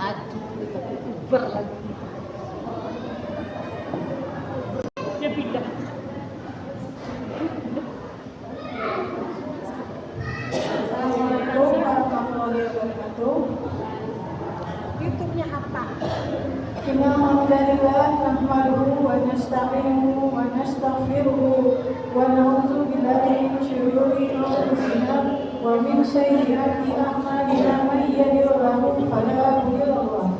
aduh Uber lagi dia pindah. Assalamualaikum warahmatullahi wabarakatuh. YouTube-nya apa? Inna hamdalillah nahmaduhu wa nasta'inuhu wa nastaghfiruhu wa na'udzu billahi min syururi anfusina wa min sayyiati a'malina may yahdihillahu fala mudilla lahu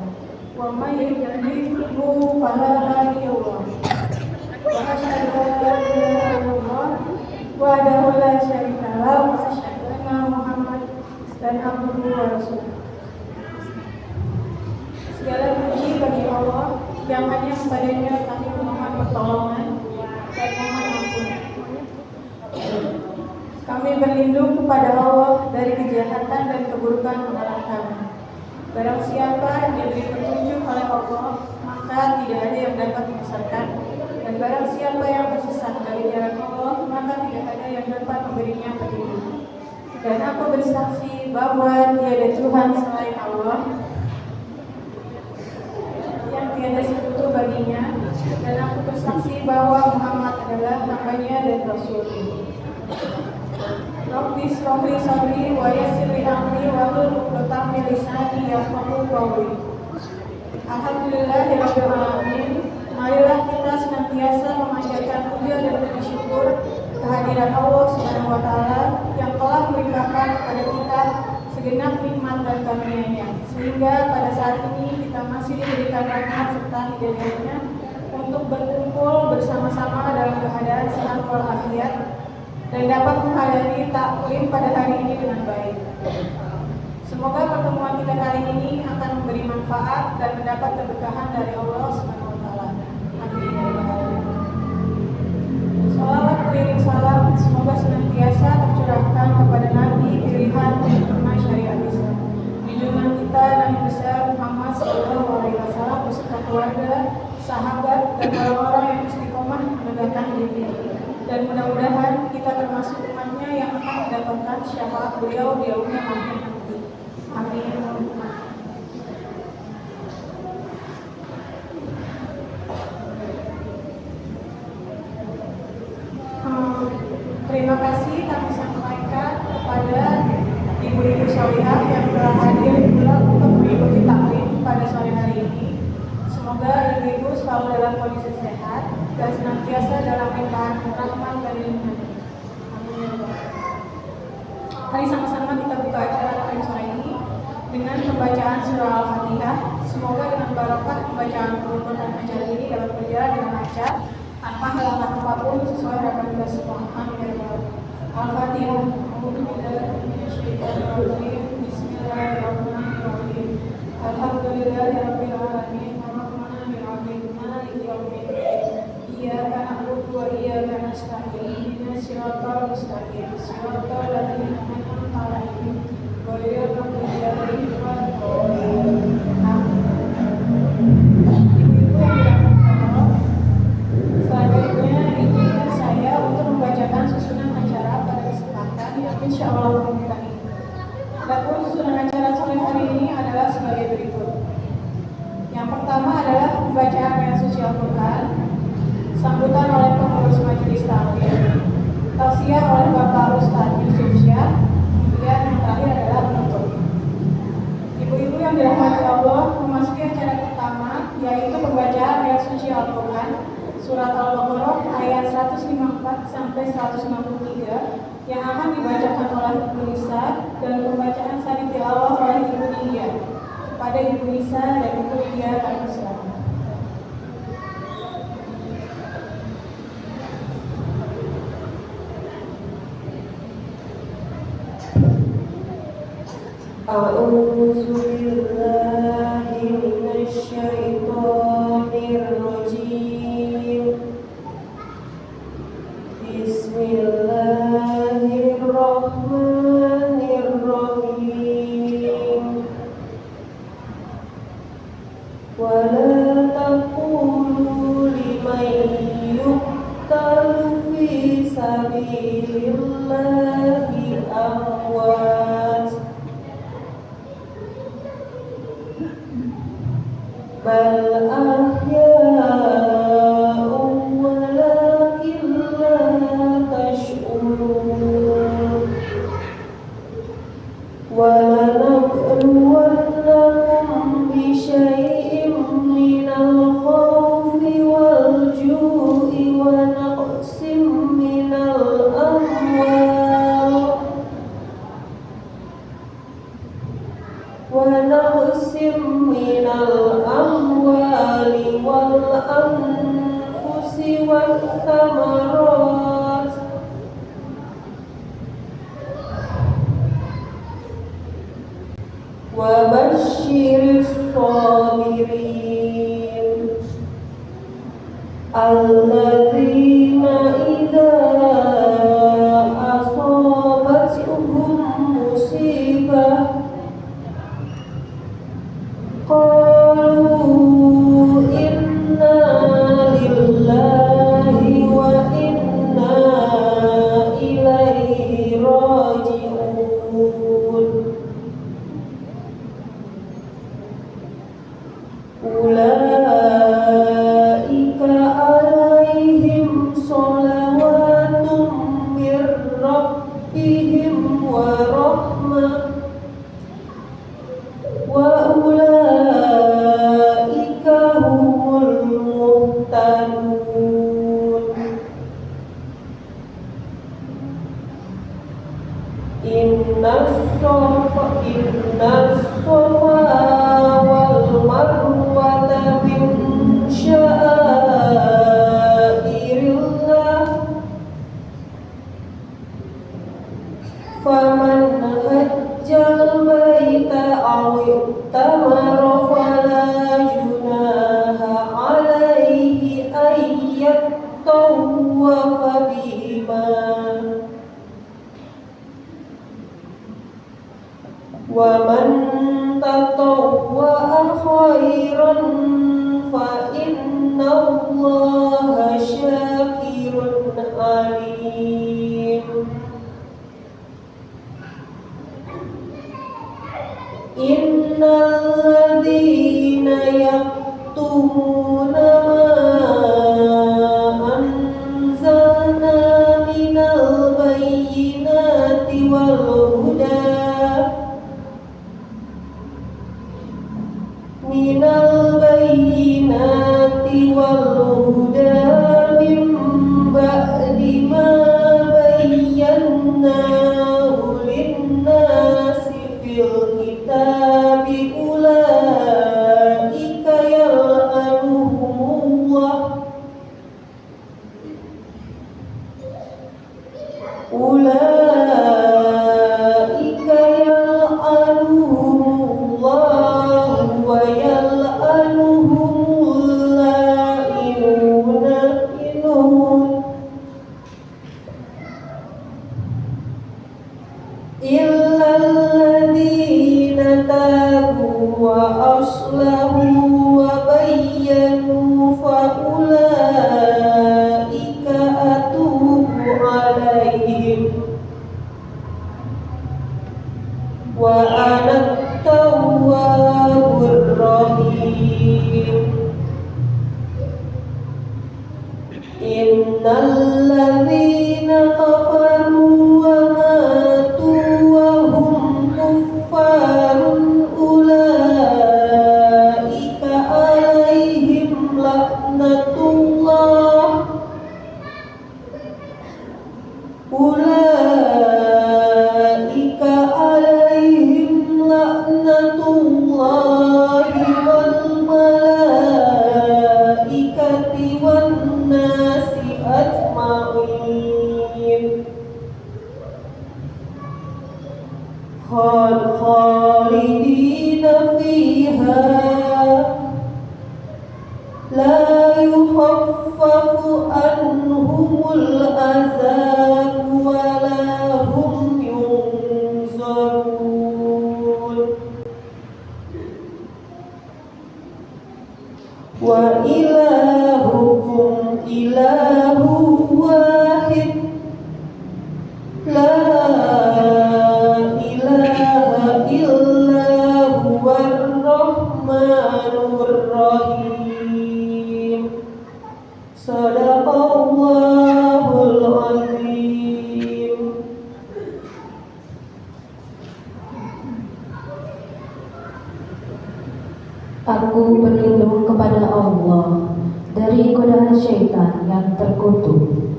wa may yudlilhu fala hadiya lahu. Wa asyhadu an la ilaha illallah wahdahu la syarika lahu wa asyhadu anna Muhammadan abduhu wa rasuluh. Segala puji bagi Allah yang hanya kepadanya kami memohon pertolongan dan mohon ampun. Kami berlindung kepada Allah dari kejahatan dan keburukan orang kami. Barang siapa yang diberi petunjuk oleh Allah, maka tidak ada yang dapat menyesatkan. Dan barang siapa yang tersesat dari jalan Allah, maka tidak ada yang dapat memberinya petunjuk. Dan aku bersaksi bahwa tiada Tuhan selain Allah, yang tiada sekutu baginya, dan aku bersaksi bahwa Muhammad adalah hambanya dan rasulnya. Rabbi shrah li sadri wa yassir li amri wahlul 'uqdatam min lisani yafqahu qawli. Alhamdulillahirabbil alamin. Marilah kita senantiasa memanjatkan puja dan bersyukur kehadiran Allah Subhanahu wa taala yang telah melimpahkan kepada kita segenap nikmat dan karunia-Nya, sehingga pada saat ini kita masih diberikan rahmat serta hidayahnya untuk berkumpul bersama-sama dalam keadaan sehat walafiat dan dapat menghadiri taklim pada hari ini dengan baik. Semoga pertemuan kita kali ini akan memberi manfaat dan mendapat keberkahan dari Allah Subhanahu wa taala. Amin. Salawat beriring salam semoga senantiasa tercurahkan kepada Nabi pilihan penerima syariat Islam, junjungan kita Nabi besar Muhammad SAW beserta keluarga, sahabat, dan orang-orang yang istiqomah menegakkan diri. Dan mudah-mudahan kita termasuk umatnya yang akan mendapatkan syafaat beliau di yaumul akhir nanti. Amin. Terima kasih kami sampaikan kepada ibu-ibu sholihah yang telah hadir pula untuk mengikuti taklim pada sore hari ini. Semoga ibu-ibu selalu dalam kondisi sehat dan senantiasa dalam limpahan rahmat dan lindungan. Amin. Mari sama-sama kita buka acara taklim sore ini dengan pembacaan surah Al-Fatihah. Semoga dengan barokah pembacaan penutupan acara ini dapat berjalan dengan lancar tanpa halangan apapun sesuai harapan kita semua. Amin. Al-Fatihah. Bismillahirrahmanirrahim. Alhamdulillahirabbil alamin. Arrahmanirrahim. Maliki yaumiddin. Iyyaka na'budu wa iyyaka nasta'in. Ihdinas siratal mustaqim. Siratal ladzina an'amta 'alaihim ghairil maghdubi 'alaihim waladdallin. Selanjutnya izinkan saya untuk membacakan susunan acara pada kesempatan yang insya Allah membuka ini. Adapun susunan acara sore hari ini adalah sebagai berikut. Yang pertama adalah pembacaan ayat suci Al-Quran, sambutan oleh pengurus majelis taklim, tausiah oleh Bapak Ustadz Yusuf Syah, kemudian yang terakhir adalah penutup. Ibu-ibu yang dirahmati Allah, memasuki acara pertama yaitu pembacaan ayat suci Al-Quran Surat Al-Baqarah ayat 154 sampai 163 yang akan dibacakan oleh Ibu Nisa dan pembacaan sari tilawah oleh Ibu Nidia kepada Ibu Nisa dan Ibu Nidia kami silakan. A'udzu billahi minasy syaithanir rajim. Bismillahirrahmanirrahim. Wa la taqulu liman yuqtalu fi sabilillahi amwat bal ahya'un walakin la tash'urun. Walanabluwannakum bisyai'im minal khawfi wal ju'i wa naqsim minal amwali wal anfusi wat thamarat wa basyiris sabirin alladzina idza asabatuhum musibah qalu inna lillahi wa inna ilaihi raji'un. Ulaika alaihim sholawatun mir rabbihim wa rahmah wa ulaika humul muhtadun. Innas safa wal marwata min sya'airillah faman hajjal baita aw i'tamara fala junaha alaihi ayyattawwafa bihima wa man tatawwa'a khairan fa inna Allaha syakirun alim. Innal ladzina yaktumuna ma anzalna minal bayyinati wal huda min ba'di ma bayyanahu lin-nasi fil kitabi ulaika yal'anuhumullah wa yal'anuhumul la'inun illal ladzina tabu wa aslahu wa bayyanu fa ulaika atubu alaihim wa ana at-tawwabur rahim. Innal ladzina kafaru wa matu wa hum kuffarun ulaika alaihim laknatullah wal malaikati wan nasi ajma'in khalidina fiha la yukhaffafu anhumul azab wa la hum yunzarun. Wa ilahukum ilahu wahid la ilaha illa huwar rahmanur rahim. Aku berlindung kepada Allah dari godaan syaitan yang terkutuk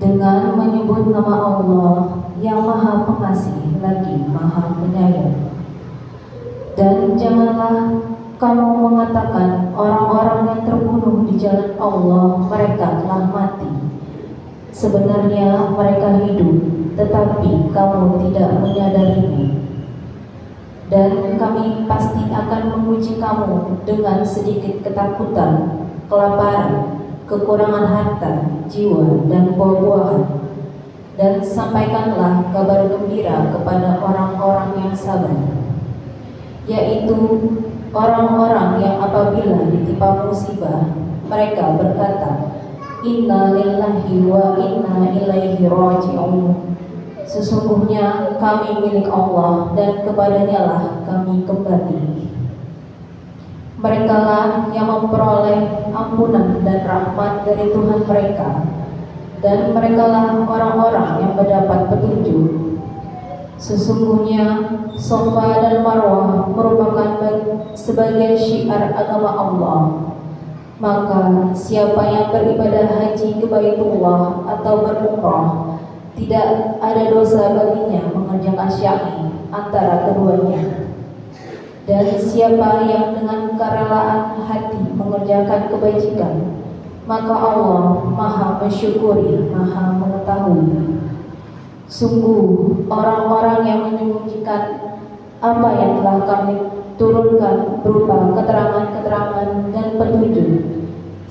dengan menyebut nama Allah yang Maha Pengasih lagi Maha Penyayang. Dan janganlah kamu mengatakan orang-orang yang terbunuh di jalan Allah mereka telah mati. Sebenarnya mereka hidup, tetapi kamu tidak menyadarinya. Dan kami pasti akan menguji kamu dengan sedikit ketakutan, kelaparan, kekurangan harta, jiwa, dan buah-buahan. Dan sampaikanlah kabar gembira kepada orang-orang yang sabar, yaitu orang-orang yang apabila ditimpa musibah, mereka berkata, Inna lillahi wa inna ilaihi raji'un. Sesungguhnya kami milik Allah dan kepadanya lah kami kembali. Mereka lah yang memperoleh ampunan dan rahmat dari Tuhan mereka, dan mereka lah orang-orang yang mendapat petunjuk. Sesungguhnya Safa dan Marwah merupakan sebagai syiar agama Allah. Maka siapa yang beribadah haji ke Baitullah atau berumrah, tidak ada dosa baginya mengerjakan sya'i antara keduanya. Dan siapa yang dengan kerelaan hati mengerjakan kebajikan, maka Allah Maha mensyukuri, Maha mengetahui. Sungguh orang-orang yang menyembunyikan apa yang telah kami turunkan berupa keterangan-keterangan dan petunjuk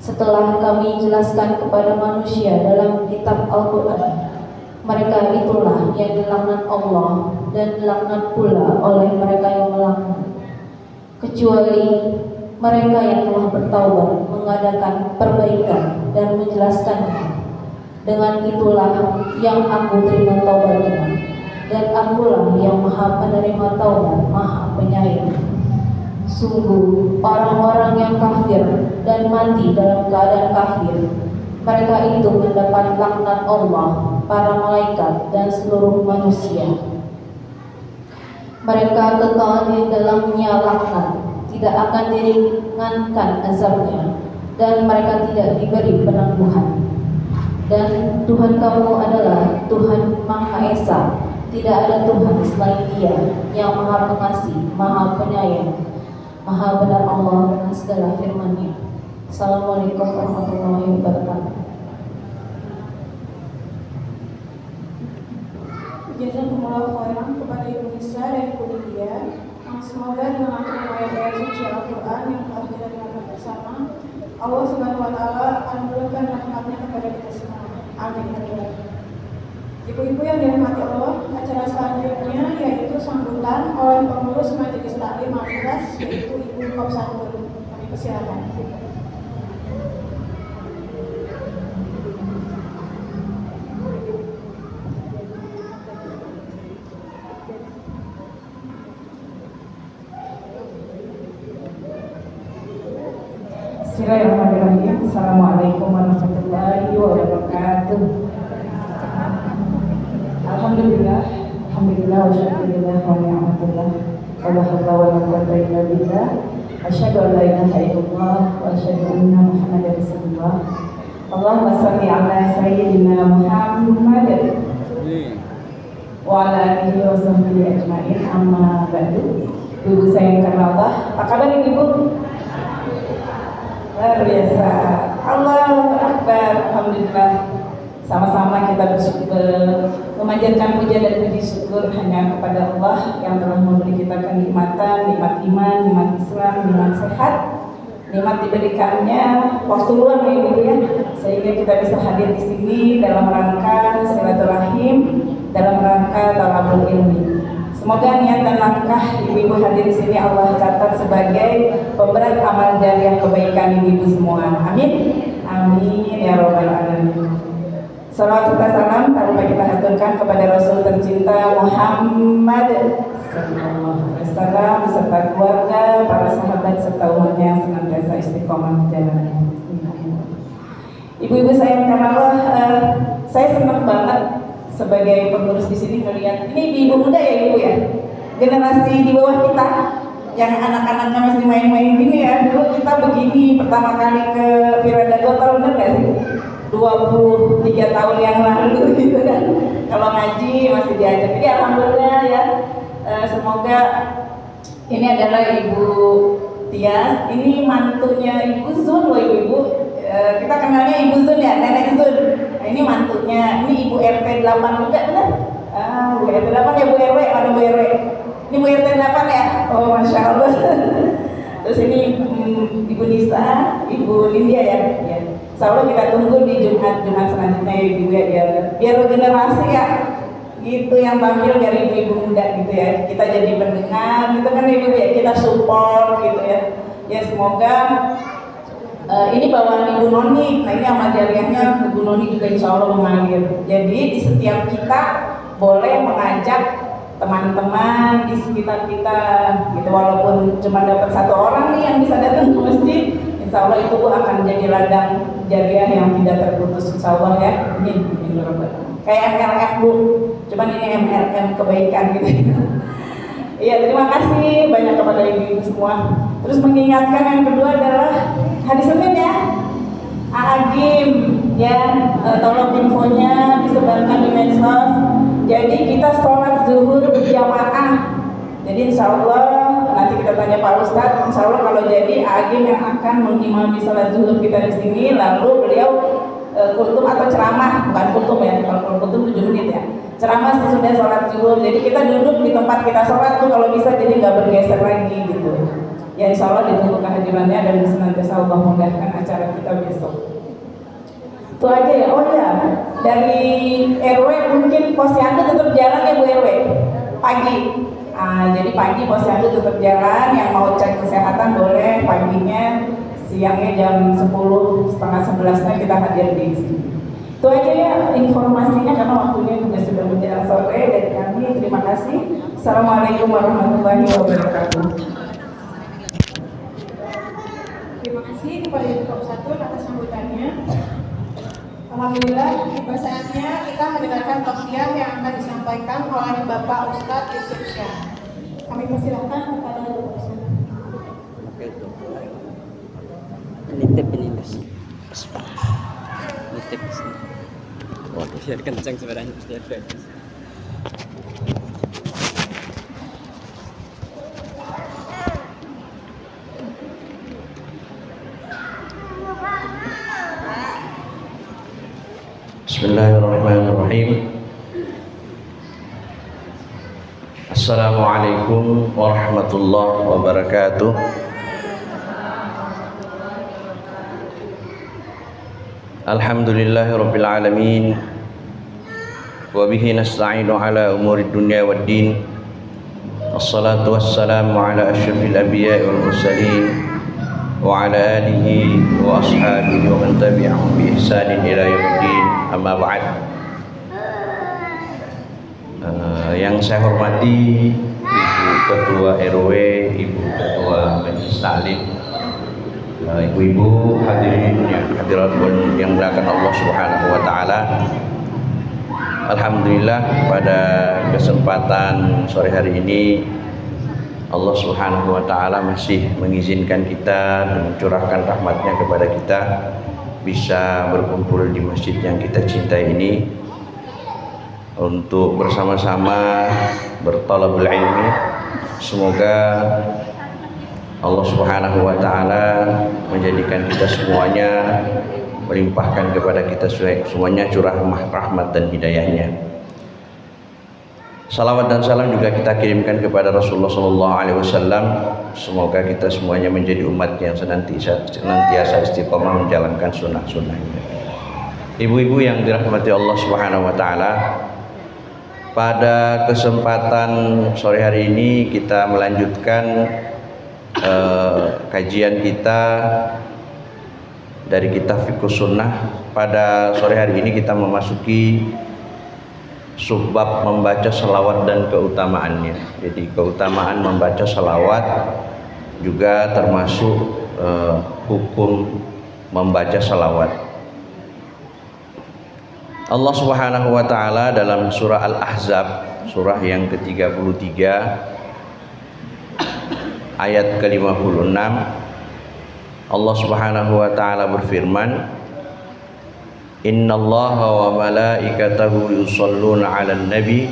setelah kami jelaskan kepada manusia dalam kitab Al-Quran, mereka itulah yang dilaknat Allah dan dilaknat pula oleh mereka yang melaknat, kecuali mereka yang telah bertaubat, mengadakan perbaikan dan menjelaskannya. Dengan itulah yang aku terima taubatnya, dan akulah yang Maha penerima taubat, Maha penyayang. Sungguh orang-orang yang kafir dan mati dalam keadaan kafir, mereka itu mendapat laknat Allah, para malaikat, dan seluruh manusia. Mereka kekal di dalamnya laknat, tidak akan diringankan azabnya, dan mereka tidak diberi penangguhan. Dan Tuhan kamu adalah Tuhan Maha Esa, tidak ada Tuhan selain Dia yang Maha Pengasih, Maha Penyayang, Maha benar Allah dengan segala firman-Nya. Assalamualaikum warahmatullahi wabarakatuh. Jazakumullah khairan kepada Ibu Nisa dan Ibu Lydia. Semoga dengan ayat-ayat suci Al-Quran yang telah kita dengarkan bersama, Allah Subhanahu wa Ta'ala akan memberikan rahmatnya kepada kita semua. Amin. Ibu-ibu yang dirahmati Allah, acara selanjutnya yaitu sambutan oleh pengurus Majelis Taklim Al-Ikhlas, yaitu Ibu Kopsantur. Kami persilakan. Bismillahirrahmanirrahim. Assalamualaikum warahmatullahi wabarakatuh. Alhamdulillah, alhamdulillah wa syukurillah wa ni'matullah. Wala haula wala quwwata illa billah. Asyhadu an la ilaha illallah wa asyhadu anna Muhammadar Rasulullah. Allahumma shalli ala sayyidina Muhammad wa ala alihi wa sahbihi ajmain. Amma ba'du. Ibu sayang karena Allah. Apa kabar Ibu? Luar biasa. Allahu Akbar. Alhamdulillah. Sama-sama kita bersyukur, memanjatkan puja dan puji syukur hanya kepada Allah yang telah memberi kita kenikmatan, nikmat iman, nikmat Islam, nikmat sehat, nikmat diberikannya waktu luang ya Ibu ya, sehingga kita bisa hadir di sini dalam rangka silaturahim, dalam rangka talabul ilmi. Semoga niat dan langkah ibu-ibu hadir di sini Allah catat sebagai pemberat amal jariah kebaikan ibu-ibu semua. Amin. Amin ya robbal alamin. Salawat serta salam tak lupa kita haturkan kepada Rasul tercinta Muhammad sallallahu alaihi wasallam beserta keluarga, para sahabat serta umatnya yang senantiasa istiqomah di jalannya. Ibu-ibu sayang karena Allah, saya senang banget sebagai pengurus di sini melihat ini ibu muda ya Ibu ya, generasi di bawah kita yang anak-anaknya masih main-main gini ya. Dulu kita begini pertama kali ke Viradago, tahu bener gak sih? 23 tahun yang lalu gitu kan. Kalau ngaji masih diajak. Jadi alhamdulillah ya, semoga ini adalah Ibu Tias, ini mantunya Ibu Zun loh ibu-ibu. Kita kenalnya Ibu Zun ya, Nenek Zun. Nah, ini mantunya, ini Ibu RT 8 juga benar? Bu RT 8 ya Bu RW, mana Bu RW? Ini Bu RT 8 ya? Oh Masya Allah. Terus ini Ibu Nisa, Ibu Lindia ya. Insya Allah kita tunggu di Jumat selanjutnya ya Ibu ya, biar generasi ya gitu yang tampil dari ibu-ibu muda gitu ya, kita jadi pendengar gitu kan Ibu ya, kita support gitu ya. Ya semoga ini bawaan Ibu Noni. Nah ini amal jariahnya Ibu Noni juga insya Allah mengalir. Jadi di setiap kita boleh mengajak teman-teman di sekitar kita gitu, walaupun cuma dapat 1 orang nih yang bisa datang ke masjid, insya Allah itu akan jadi ladang jariah yang tidak terputus insya Allah ya. Amin. Kayak MLM Bu, cuman ini MLM kebaikan gitu. Iya, terima kasih banyak kepada ibu-ibu semua. Terus mengingatkan yang kedua adalah hari Senin ya, Agim ya, tolong infonya disebarkan di medsos. Jadi kita sholat zuhur berjamaah. Jadi insya Allah nanti kita tanya Pak Ustadz. Insya Allah kalau jadi Agim yang akan mengimami sholat zuhur kita di sini, lalu beliau kultum atau ceramah, bukan kultum ya, kalau kultum 7 menit ya. Ceramah sesudah sholat zuhur. Jadi kita duduk di tempat kita sholat tuh kalau bisa, jadi nggak bergeser lagi gitu. Ya insya Allah ditunggu kehadirannya dan senantiasa Allah memudahkan acara kita besok. Itu aja ya. Oh ya, dari RW mungkin posyandu tetap jalan ya Bu RW pagi. Jadi pagi posyandu tetap jalan, yang mau cek kesehatan boleh paginya, siangnya jam 10, setengah 11 kita hadir di sini. Itu aja ya informasinya karena waktunya juga sudah menjelang sore dari kami. Terima kasih. Assalamualaikum warahmatullahi wabarakatuh. Terima kasih kepada Ibu Kopsatun atas sambutannya. Alhamdulillah, tiba saatnya kita mendengarkan tausiah yang akan disampaikan oleh Bapak Ustadz Yusuf Syah. Kami persilahkan kepada Bapak Ustadz. Nitip ini mas, nitip sini. Waduh, biar kencang sebenarnya biar bagus. Bismillahirrahmanirrahim. Assalamualaikum warahmatullahi wabarakatuh. Alhamdulillahirabbil alamin. Wa bihi nasta'inu ala umurid dunya waddin. Wassalatu wassalamu ala asyrafil anbiya'i wal mursalin wa ala alihi wa ashabihi wa man tabi'ahum bi ihsanin ila yaumiddin. Amma ba'd. Yang saya hormati Ibu Ketua RW, Ibu Ketua Majelis Taklim, ibu-ibu hadirin yang hadirat yang dimuliakan Allah Subhanahu wa taala. Alhamdulillah pada kesempatan sore hari ini Allah Subhanahu wa taala masih mengizinkan kita dan mencurahkan rahmatnya kepada kita bisa berkumpul di masjid yang kita cintai ini untuk bersama-sama berthalabul ilmi. Semoga Allah Subhanahu wa taala menjadikan kita semuanya, melimpahkan kepada kita semuanya curah rahmat dan hidayahnya. Salawat dan salam juga kita kirimkan kepada Rasulullah SAW. Semoga kita semuanya menjadi umat yang senantiasa istiqomah menjalankan sunnah-sunnahnya. Ibu-ibu yang dirahmati Allah Subhanahu wa taala, pada kesempatan sore hari ini kita melanjutkan kajian kita dari kitab Fiqhus Sunnah. Pada sore hari ini kita memasuki subbab membaca selawat dan keutamaannya. Jadi keutamaan membaca selawat juga termasuk hukum membaca selawat. Allah Subhanahu wa taala dalam surah Al-Ahzab, surah yang ke-33, ayat ke-56 Allah Subhanahu wa taala berfirman, Innallaha wa malaikatahu yusholluna 'alan nabi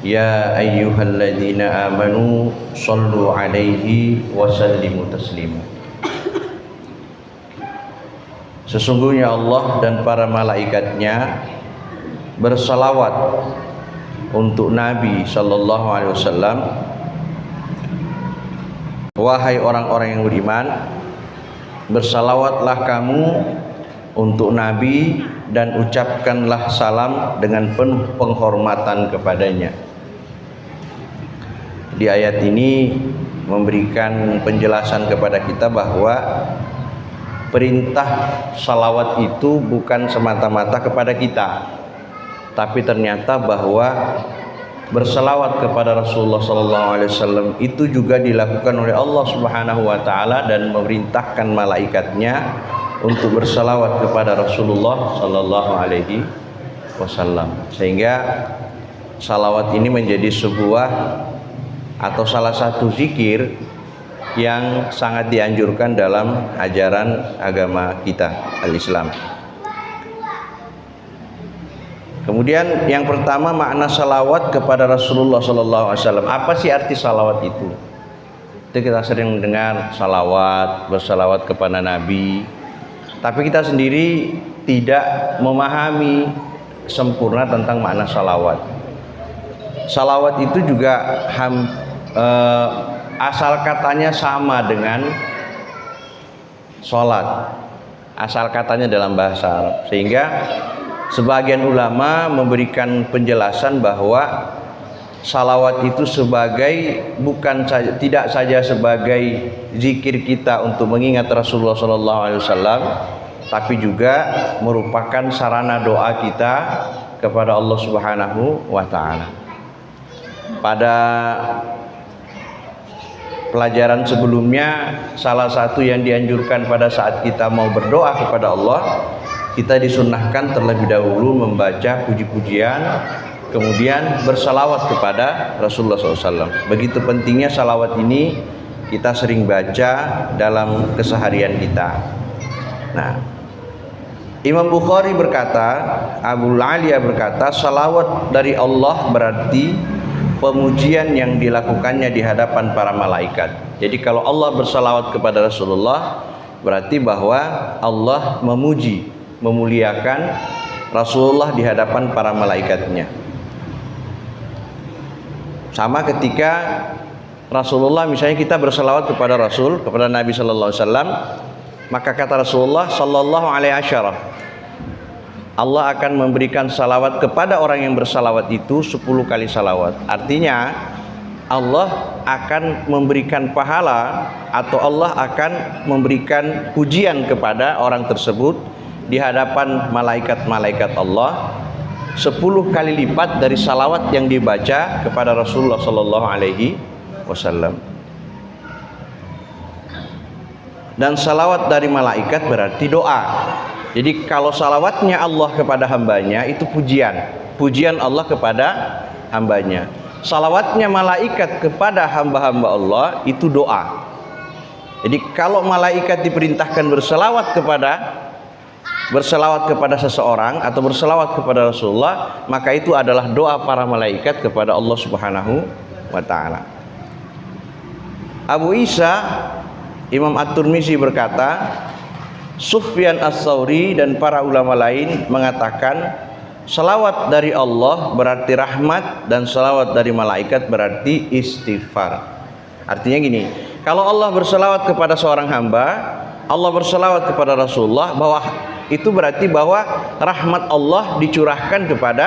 ya ayyuhalladzina amanu shollu 'alaihi wa sallimu taslima. Sesungguhnya Allah dan para malaikatnya bersalawat untuk Nabi sallallahu alaihi wasallam. Wahai orang-orang yang beriman, bersalawatlah kamu untuk Nabi dan ucapkanlah salam dengan penuh penghormatan kepadanya. Di ayat ini memberikan penjelasan kepada kita bahwa perintah salawat itu bukan semata-mata kepada kita, tapi ternyata bahwa bersalawat kepada Rasulullah SAW itu juga dilakukan oleh Allah Subhanahu wa taala dan memerintahkan malaikatnya untuk bersalawat kepada Rasulullah sallallahu alaihi wasallam. Sehingga salawat ini menjadi sebuah atau salah satu zikir yang sangat dianjurkan dalam ajaran agama kita, al-Islam. Kemudian yang pertama, makna salawat kepada Rasulullah sallallahu alaihi wasallam. Apa sih arti salawat itu? Itu kita sering mendengar salawat, bersalawat kepada Nabi. Tapi kita sendiri tidak memahami sempurna tentang makna salawat. Salawat itu juga asal katanya sama dengan sholat. Asal katanya dalam bahasa Arab. Sehingga sebagian ulama memberikan penjelasan bahwa salawat itu tidak saja sebagai zikir kita untuk mengingat Rasulullah SAW, tapi juga merupakan sarana doa kita kepada Allah Subhanahu wa taala. Pada pelajaran sebelumnya, salah satu yang dianjurkan pada saat kita mau berdoa kepada Allah, kita disunnahkan terlebih dahulu membaca puji-pujian, kemudian bersalawat kepada Rasulullah SAW. Begitu pentingnya salawat ini kita sering baca dalam keseharian kita. Nah, Imam Bukhari berkata, Abu Aliyah berkata, salawat dari Allah berarti pemujian yang dilakukannya di hadapan para malaikat. Jadi kalau Allah bersalawat kepada Rasulullah, berarti bahwa Allah memuji, memuliakan Rasulullah di hadapan para malaikatnya. Sama ketika Rasulullah, misalnya kita bersalawat kepada Rasul, kepada Nabi sallallahu alaihi wasallam, maka kata Rasulullah sallallahu alaihi wasallam, Allah akan memberikan salawat kepada orang yang bersalawat itu 10 kali salawat. Artinya Allah akan memberikan pahala atau Allah akan memberikan pujian kepada orang tersebut di hadapan malaikat-malaikat Allah 10 kali lipat dari salawat yang dibaca kepada Rasulullah sallallahu alaihi wasallam. Dan salawat dari malaikat berarti doa. Jadi kalau salawatnya Allah kepada hambanya itu pujian Allah kepada hambanya. Salawatnya malaikat kepada hamba-hamba Allah itu doa. Jadi kalau malaikat diperintahkan bersalawat kepada seseorang atau bersalawat kepada Rasulullah, maka itu adalah doa para malaikat kepada Allah Subhanahu wa taala. Abu Isa Imam At-Tirmizi berkata, Sufyan Ats-Tsauri dan para ulama lain mengatakan salawat dari Allah berarti rahmat dan salawat dari malaikat berarti istighfar. Artinya gini, kalau Allah bersalawat kepada seorang hamba, Allah bersalawat kepada Rasulullah, bahwa itu berarti bahwa rahmat Allah dicurahkan kepada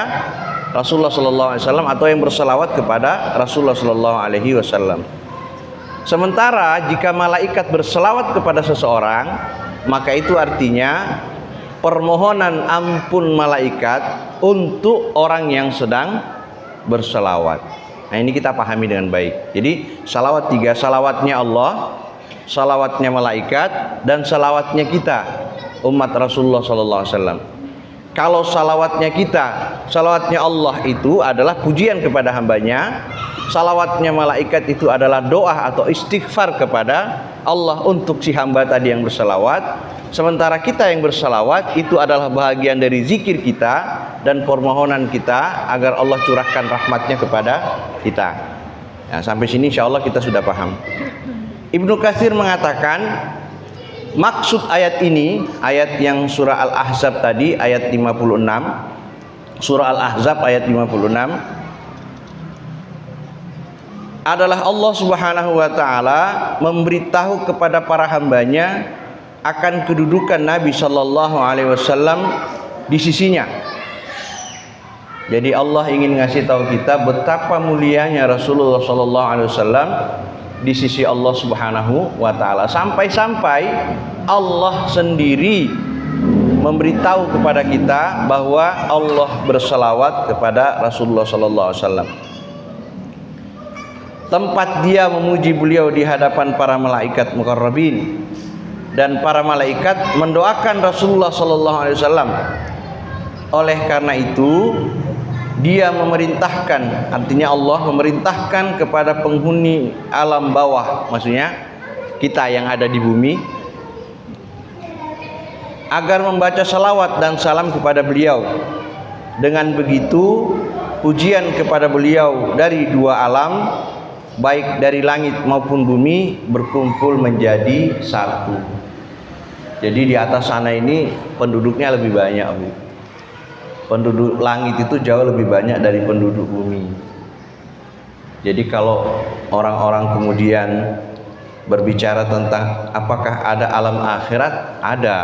Rasulullah SAW atau yang bersalawat kepada Rasulullah SAW. Sementara jika malaikat bersalawat kepada seseorang, maka itu artinya permohonan ampun malaikat untuk orang yang sedang bersalawat. Nah, ini kita pahami dengan baik. Jadi salawat 3, salawatnya Allah, salawatnya malaikat, dan salawatnya kita umat Rasulullah SAW. Kalau salawatnya kita, salawatnya Allah itu adalah pujian kepada hambanya, salawatnya malaikat itu adalah doa atau istighfar kepada Allah untuk si hamba tadi yang bersalawat. Sementara kita yang bersalawat itu adalah bahagian dari zikir kita dan permohonan kita agar Allah curahkan rahmatnya kepada kita. Nah, sampai sini insya Allah kita sudah paham. Ibnu Katsir mengatakan maksud ayat ini, ayat yang surah Al-Ahzab tadi, ayat 56, surah Al-Ahzab ayat 56, adalah Allah Subhanahu wa ta'ala memberitahu kepada para hambanya akan kedudukan Nabi Sallallahu Alaihi Wasallam di sisinya. Jadi Allah ingin ngasih tahu kita betapa mulianya Rasulullah Sallallahu Alaihi Wasallam di sisi Allah Subhanahu wa ta'ala, sampai-sampai Allah sendiri memberitahu kepada kita bahwa Allah berselawat kepada Rasulullah Sallallahu Alaihi Wasallam. Tempat dia memuji beliau di hadapan para malaikat muqarrabin, dan para malaikat mendoakan Rasulullah Sallallahu Alaihi Wasallam. Oleh karena itu dia memerintahkan, artinya Allah memerintahkan kepada penghuni alam bawah, maksudnya kita yang ada di bumi, agar membaca salawat dan salam kepada beliau. Dengan begitu pujian kepada beliau dari dua alam, baik dari langit maupun bumi, berkumpul menjadi satu. Jadi di atas sana ini penduduknya lebih banyak, Bu. Penduduk langit itu jauh lebih banyak dari penduduk bumi. Jadi kalau orang-orang kemudian berbicara tentang apakah ada alam akhirat, ada.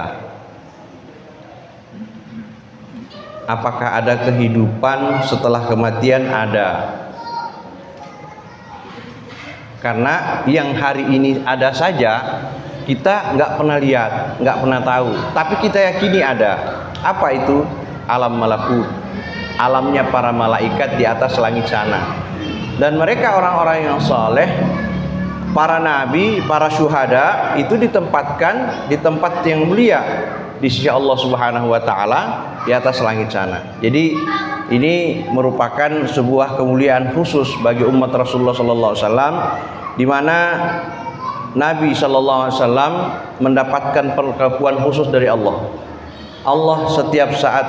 Apakah ada kehidupan setelah kematian, ada. Karena yang hari ini ada saja kita nggak pernah lihat, nggak pernah tahu, tapi kita yakini ada. Apa itu? Alam malakut, alamnya para malaikat di atas langit sana. Dan mereka orang-orang yang saleh, para nabi, para syuhada itu ditempatkan di tempat yang mulia di sisi Allah Subhanahu wa ta'ala di atas langit sana. Jadi ini merupakan sebuah kemuliaan khusus bagi umat Rasulullah sallallahu alaihi wasallam, di mana Nabi sallallahu alaihi wasallam mendapatkan perlakuan khusus dari Allah. Allah setiap saat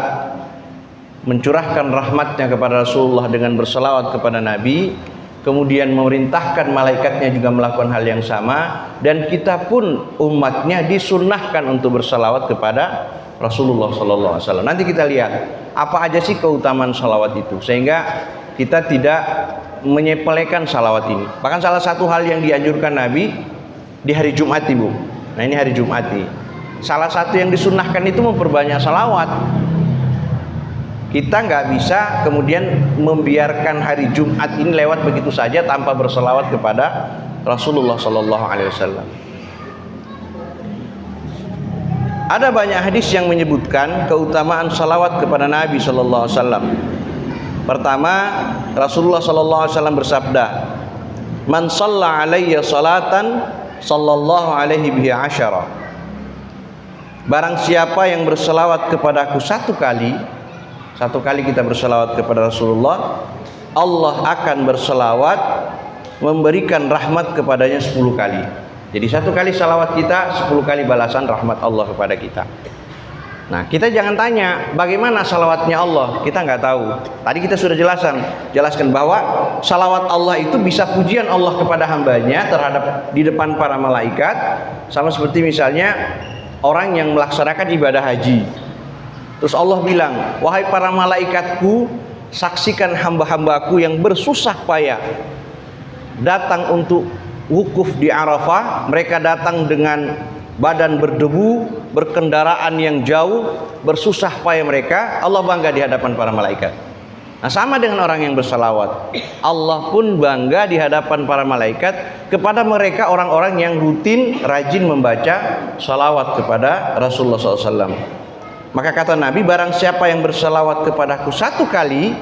mencurahkan rahmatnya kepada Rasulullah dengan berselawat kepada Nabi, kemudian memerintahkan malaikatnya juga melakukan hal yang sama, dan kita pun umatnya disunnahkan untuk berselawat kepada Rasulullah sallallahu alaihi wasallam. Nanti kita lihat apa aja sih keutamaan salawat itu, sehingga kita tidak menyepelekan salawat ini. Bahkan salah satu hal yang dianjurkan Nabi di hari Jumat, Ibu. Nah, ini hari Jumat nih. Salah satu yang disunnahkan itu memperbanyak salawat. Kita nggak bisa kemudian membiarkan hari Jumat ini lewat begitu saja tanpa berselawat kepada Rasulullah Sallallahu Alaihi Wasallam. Ada banyak hadis yang menyebutkan keutamaan salawat kepada Nabi Sallallahu Alaihi Wasallam. Pertama, Rasulullah Sallallahu Alaihi Wasallam bersabda, "Man shalla alayya salatan, sallallahu alaihi bihi asyara." Barang siapa yang berselawat kepadaku satu kali kita berselawat kepada Rasulullah, Allah akan berselawat memberikan rahmat kepadanya 10 kali. Jadi satu kali salawat kita 10 kali balasan rahmat Allah kepada kita. Nah, kita jangan tanya bagaimana salawatnya Allah, kita nggak tahu. Tadi kita sudah jelaskan bahwa salawat Allah itu bisa pujian Allah kepada hambanya terhadap di depan para malaikat, sama seperti misalnya orang yang melaksanakan ibadah haji. Terus Allah bilang, wahai para malaikatku, saksikan hamba-hambaku yang bersusah payah datang untuk wukuf di Arafah. Mereka datang dengan badan berdebu, berkendaraan yang jauh, bersusah payah mereka. Allah bangga di hadapan para malaikat. Nah, sama dengan orang yang bersalawat, Allah pun bangga di hadapan para malaikat kepada mereka orang-orang yang rutin rajin membaca salawat kepada Rasulullah SAW. Maka kata Nabi, barang siapa yang bersalawat kepadaku satu kali,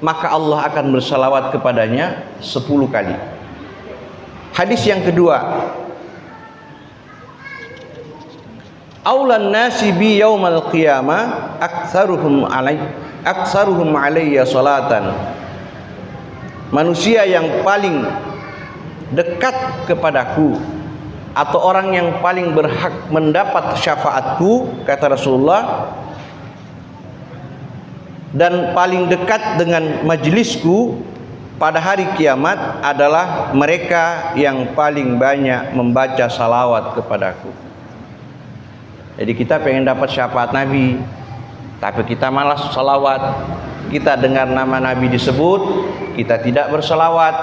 maka Allah akan bersalawat kepadanya 10 kali. Hadis yang kedua, aulan nasi bi yaumal qiyamah aktsaruhum alayya salatan manusia yang paling dekat kepadaku atau orang yang paling berhak mendapat syafaatku, kata Rasulullah, dan paling dekat dengan majelisku pada hari kiamat adalah mereka yang paling banyak membaca salawat kepadaku. Jadi kita pengen dapat syafaat Nabi, tapi kita malas salawat. Kita dengar nama Nabi disebut, kita tidak bersalawat.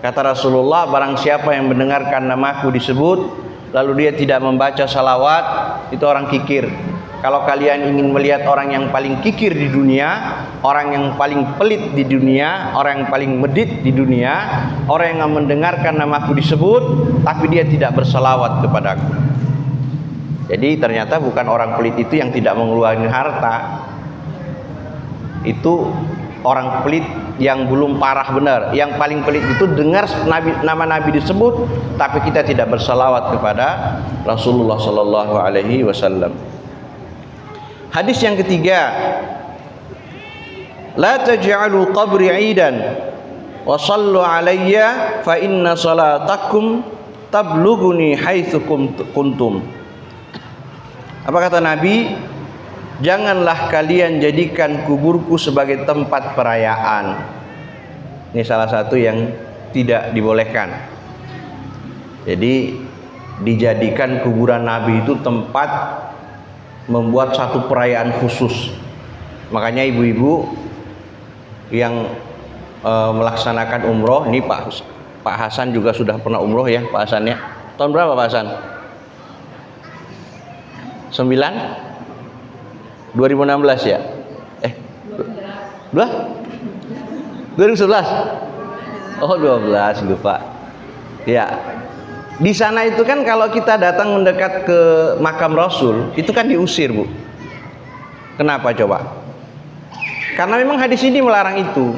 Kata Rasulullah, barang siapa yang mendengarkan namaku disebut lalu dia tidak membaca salawat, itu orang kikir. Kalau kalian ingin melihat orang yang paling kikir di dunia, orang yang paling pelit di dunia, orang yang paling medit di dunia, orang yang mendengarkan namaku disebut tapi dia tidak bersalawat kepadaku. Jadi ternyata bukan orang pelit itu yang tidak mengeluarkan harta, itu orang pelit yang belum parah benar. Yang paling pelit itu dengar nama Nabi disebut tapi kita tidak bersalawat kepada Rasulullah sallallahu alaihi wasallam. Hadis yang ketiga, la taj'alu qabri 'idan wa sallu alayya fa inna salatakum tablughuni haitsu kuntum. Apa kata Nabi? Janganlah kalian jadikan kuburku sebagai tempat perayaan. Ini salah satu yang tidak dibolehkan. Jadi dijadikan kuburan Nabi itu tempat membuat satu perayaan khusus. Makanya ibu-ibu yang melaksanakan umroh, ini Pak Hasan juga sudah pernah umroh ya, Pak Hasan ya. Tahun berapa Pak Hasan? 2016 ya? 2011? Oh 12 lupa. Ya. Di sana itu kan kalau kita datang mendekat ke makam Rasul, itu kan diusir, Bu. Kenapa coba? Karena memang hadis ini melarang itu.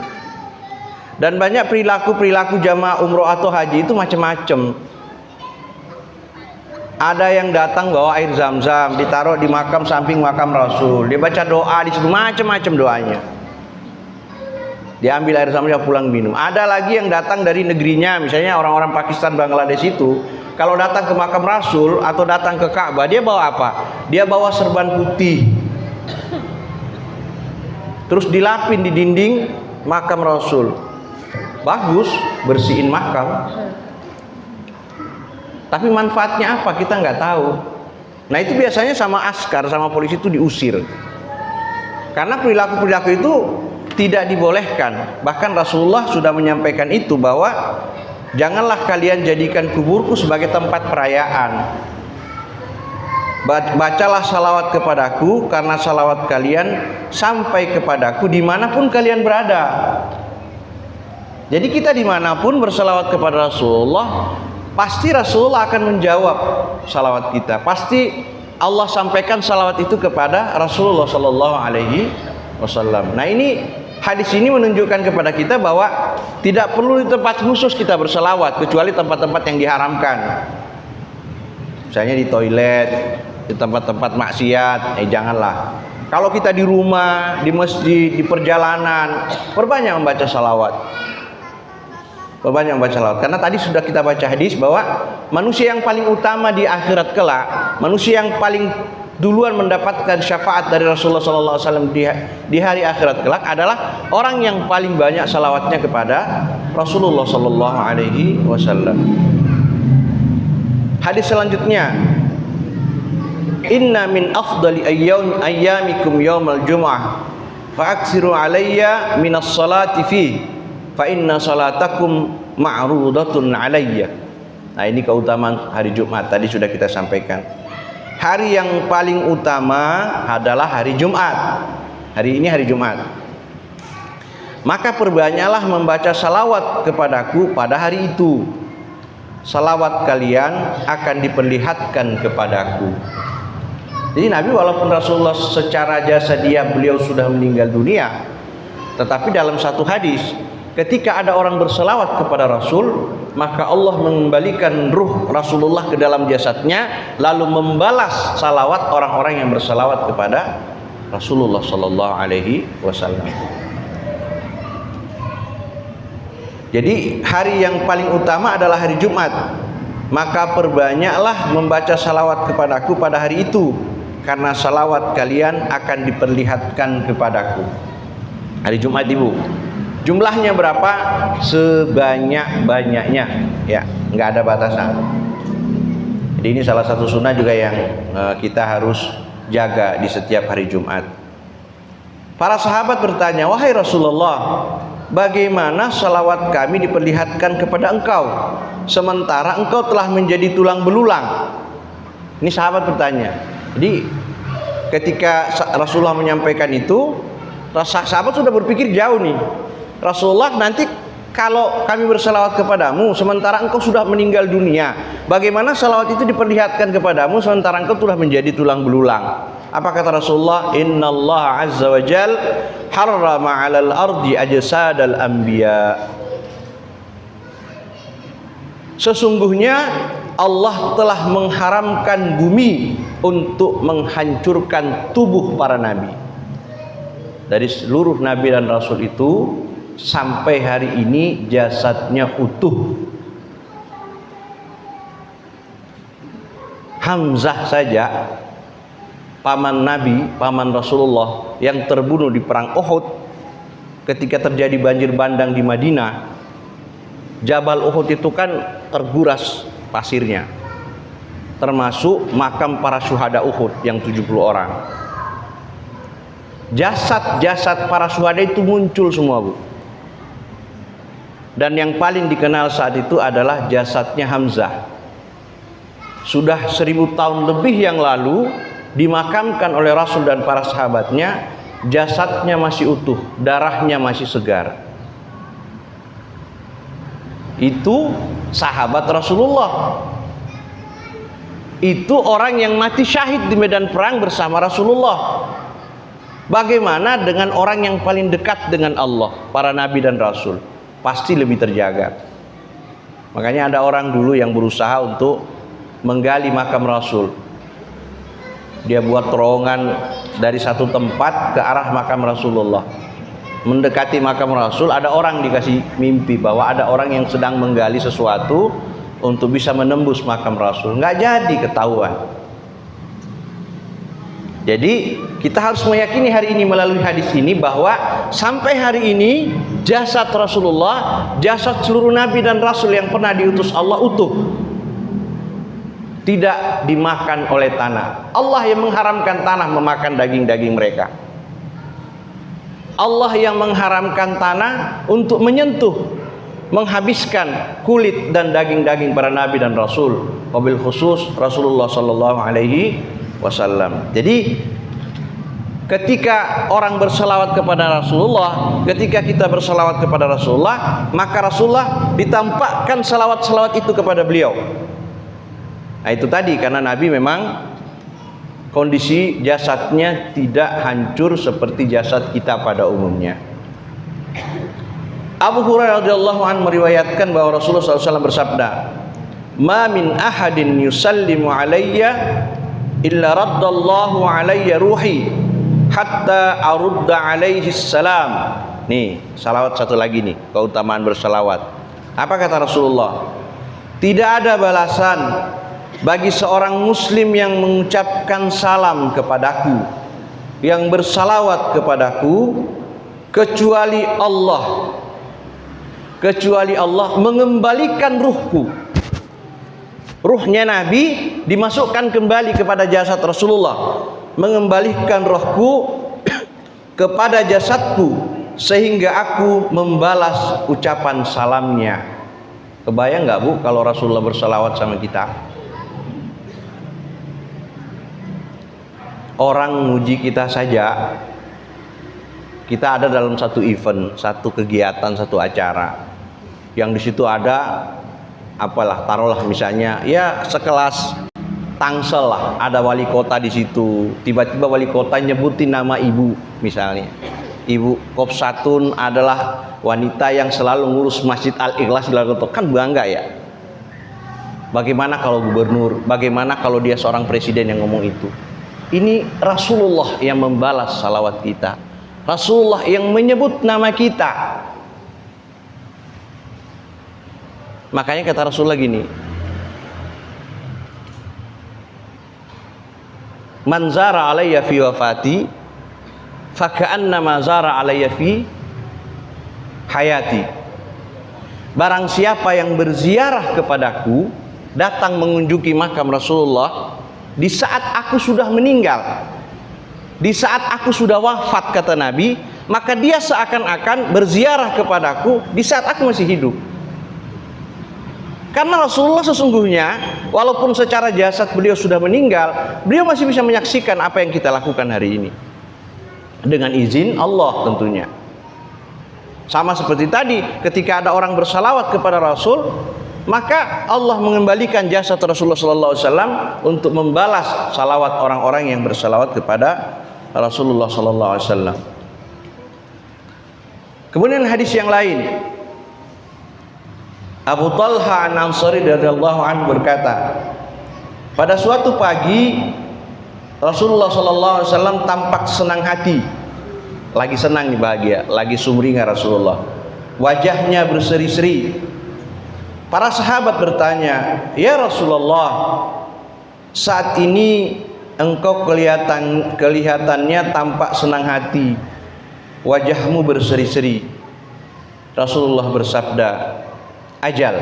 Dan banyak perilaku jamaah umroh atau haji itu macam-macam. Ada yang datang bawa air zam-zam, ditaruh di makam samping makam Rasul, dia baca doa di situ, macam-macam doanya. Diambil air zam-zam pulang minum. Ada lagi yang datang dari negerinya, misalnya orang-orang Pakistan, Bangladesh itu, kalau datang ke makam Rasul atau datang ke Ka'bah, dia bawa apa? Dia bawa serban putih, terus dilapin di dinding makam Rasul. Bagus, bersihin makam. Tapi manfaatnya apa? Kita nggak tahu. Nah itu biasanya sama askar, sama polisi itu diusir. Karena perilaku-perilaku itu tidak dibolehkan. Bahkan Rasulullah sudah menyampaikan itu, bahwa janganlah kalian jadikan kuburku sebagai tempat perayaan. Bacalah salawat kepadaku, karena salawat kalian sampai kepadaku dimanapun kalian berada. Jadi kita dimanapun bersalawat kepada Rasulullah, pasti Rasulullah akan menjawab salawat kita. Pasti Allah sampaikan salawat itu kepada Rasulullah Sallallahu Alaihi Wasallam. Nah ini hadis ini menunjukkan kepada kita bahwa tidak perlu di tempat khusus kita bersalawat, kecuali tempat-tempat yang diharamkan. Misalnya di toilet, di tempat-tempat maksiat, janganlah. Kalau kita di rumah, di masjid, di perjalanan, perbanyak membaca salawat. Perbanyak membaca salawat. Karena tadi sudah kita baca hadis bahwa manusia yang paling utama di akhirat kelak, manusia yang paling duluan mendapatkan syafaat dari Rasulullah SAW di hari akhirat kelak adalah orang yang paling banyak salawatnya kepada Rasulullah SAW. Hadis selanjutnya, inna min afdali ayyamikum yawmal jum'ah fa'aksiru alayya minas salati fi fa inna salatakum ma'rudatun alayya. Nah ini keutamaan hari Jumat, tadi sudah kita sampaikan. Hari yang paling utama adalah hari Jumat. Hari ini hari Jumat. Maka perbanyaklah membaca salawat kepadaku pada hari itu. Salawat kalian akan diperlihatkan kepadaku. Jadi Nabi walaupun Rasulullah secara jasadiah beliau sudah meninggal dunia, tetapi dalam satu hadis, ketika ada orang berselawat kepada Rasul, maka Allah mengembalikan ruh Rasulullah ke dalam jasadnya, lalu membalas salawat orang-orang yang berselawat kepada Rasulullah Sallallahu Alaihi Wasallam. Jadi hari yang paling utama adalah hari Jumat. Maka perbanyaklah membaca salawat kepadaku pada hari itu, karena salawat kalian akan diperlihatkan kepadaku. Hari Jumat Ibu. Jumlahnya berapa? Sebanyak-banyaknya, ya, nggak ada batasan. Jadi ini salah satu sunnah juga yang kita harus jaga di setiap hari Jumat. Para sahabat bertanya, wahai Rasulullah, bagaimana salawat kami diperlihatkan kepada engkau, sementara engkau telah menjadi tulang belulang? Ini sahabat bertanya. Jadi ketika Rasulullah menyampaikan itu, sahabat sudah berpikir jauh nih. Rasulullah, nanti kalau kami bersalawat kepadamu sementara engkau sudah meninggal dunia, bagaimana salawat itu diperlihatkan kepadamu sementara engkau telah menjadi tulang belulang? Apa kata Rasulullah? Innallaha azza wa jal harrama 'alal ardi ajsadal anbiya. Sesungguhnya Allah telah mengharamkan bumi untuk menghancurkan tubuh para nabi. Dari seluruh nabi dan rasul itu sampai hari ini jasadnya utuh. Hamzah saja, paman Nabi, paman Rasulullah yang terbunuh di perang Uhud ketika terjadi banjir bandang di Madinah. Jabal Uhud itu kan terguras pasirnya, termasuk makam para syuhada Uhud yang 70 orang. Jasad-jasad para syuhada itu muncul semua, Bu. Dan yang paling dikenal saat itu adalah jasadnya Hamzah. Sudah 1000 tahun lebih yang lalu dimakamkan oleh Rasul dan para sahabatnya, jasadnya masih utuh, darahnya masih segar. Itu sahabat Rasulullah. Itu orang yang mati syahid di medan perang bersama Rasulullah. Bagaimana dengan orang yang paling dekat dengan Allah, para nabi dan rasul? Pasti lebih terjaga. Makanya ada orang dulu yang berusaha untuk menggali makam Rasul. Dia buat terowongan dari satu tempat ke arah makam Rasulullah. Mendekati makam Rasul, ada orang dikasih mimpi bahwa ada orang yang sedang menggali sesuatu untuk bisa menembus makam Rasul. Nggak jadi ketahuan. Jadi kita harus meyakini hari ini melalui hadis ini bahwa sampai hari ini jasad Rasulullah, jasad seluruh nabi dan rasul yang pernah diutus Allah utuh, tidak dimakan oleh tanah. Allah yang mengharamkan tanah memakan daging-daging mereka. Allah yang mengharamkan tanah untuk menyentuh, menghabiskan kulit dan daging-daging para nabi dan rasul, wabil khusus Rasulullah sallallahu alaihi wasallam. Jadi ketika orang berselawat kepada Rasulullah, ketika kita berselawat kepada Rasulullah, maka Rasulullah ditampakkan selawat-selawat itu kepada beliau. Nah itu tadi, karena Nabi memang kondisi jasadnya tidak hancur seperti jasad kita pada umumnya. Abu Hurairah radhiyallahu anhu meriwayatkan bahwa Rasulullah SAW bersabda, "Ma min ahadin yusallimu alayya illa raddallahu alayya ruhi hatta arudda alaihi salam." Nih, salawat satu lagi nih, keutamaan bersalawat. Apa kata Rasulullah? Tidak ada balasan bagi seorang muslim yang mengucapkan salam kepadaku, yang bersalawat kepadaku, kecuali Allah mengembalikan ruhku. Ruhnya Nabi dimasukkan kembali kepada jasad Rasulullah, mengembalikan rohku kepada jasadku sehingga aku membalas ucapan salamnya. Kebayang nggak Bu kalau Rasulullah bersalawat sama kita? Orang muji kita saja, kita ada dalam satu event, satu kegiatan, satu acara, yang di situ ada apalah, taruhlah misalnya ya sekelas Tangsel lah, ada wali kota di situ. Tiba-tiba wali kota nyebutin nama ibu, misalnya Ibu Kopsatun adalah wanita yang selalu ngurus Masjid Al-Ikhlas, kan bangga ya. Bagaimana kalau gubernur, bagaimana kalau dia seorang presiden yang ngomong itu? Ini Rasulullah yang membalas salawat kita, Rasulullah yang menyebut nama kita. Makanya kata Rasulullah gini, man zara alayya fi wafati faka'annama zara alayya fi hayati. Barang siapa yang berziarah kepadaku, datang mengunjungi makam Rasulullah di saat aku sudah meninggal, di saat aku sudah wafat, kata Nabi, maka dia seakan-akan berziarah kepadaku di saat aku masih hidup. Karena Rasulullah sesungguhnya walaupun secara jasad beliau sudah meninggal, beliau masih bisa menyaksikan apa yang kita lakukan hari ini dengan izin Allah tentunya. Sama seperti tadi, ketika ada orang bersalawat kepada Rasul, maka Allah mengembalikan jasad Rasulullah SAW untuk membalas salawat orang-orang yang bersalawat kepada Rasulullah SAW. Kemudian hadis yang lain, Abu Talha An-Ansari radhiyallahu anhu berkata, pada suatu pagi Rasulullah SAW tampak senang hati, lagi senang nih, bahagia, lagi sumringah Rasulullah, wajahnya berseri-seri. Para sahabat bertanya, ya Rasulullah, saat ini engkau kelihatannya tampak senang hati, wajahmu berseri-seri. Rasulullah bersabda, ajal,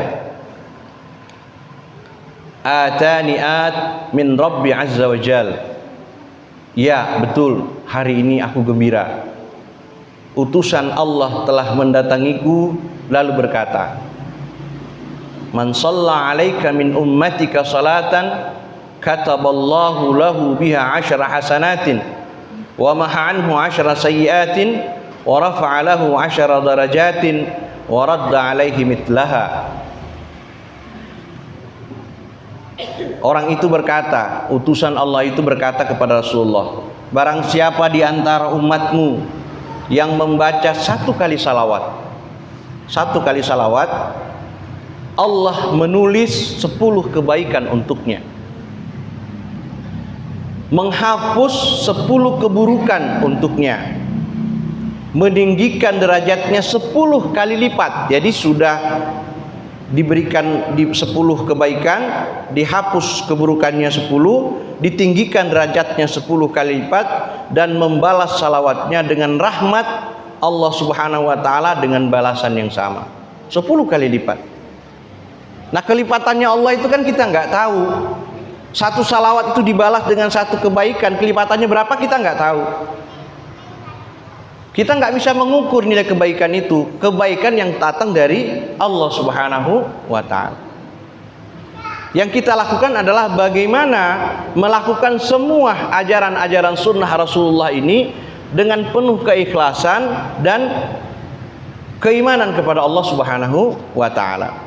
atani'at min Rabbi Azza wa Jal. Ya, betul, hari ini aku gembira. Utusan Allah telah mendatangiku lalu berkata, man shalla 'alaika min ummatika salatan kataballahu lahu biha 10 hasanatin wa maha anhu 10 sayyiatin wa rafa'a lahu 10 darajatin wa radda 'alaihi mitlaha. Orang itu berkata, utusan Allah itu berkata kepada Rasulullah, barang siapa di antara umatmu yang membaca satu kali salawat, Allah menulis 10 kebaikan untuknya, menghapus 10 keburukan untuknya, meninggikan derajatnya 10 kali lipat. Jadi sudah diberikan 10 kebaikan, dihapus keburukannya 10, ditinggikan derajatnya 10 kali lipat, dan membalas salawatnya dengan rahmat Allah Subhanahu wa ta'ala dengan balasan yang sama 10 kali lipat. Nah, kelipatannya Allah itu kan kita nggak tahu. Satu salawat itu dibalas dengan satu kebaikan, kelipatannya berapa kita nggak tahu. Kita nggak bisa mengukur nilai kebaikan itu, kebaikan yang datang dari Allah Subhanahu wa ta'ala. Yang kita lakukan adalah bagaimana melakukan semua ajaran-ajaran sunnah Rasulullah ini dengan penuh keikhlasan dan keimanan kepada Allah Subhanahu wa ta'ala.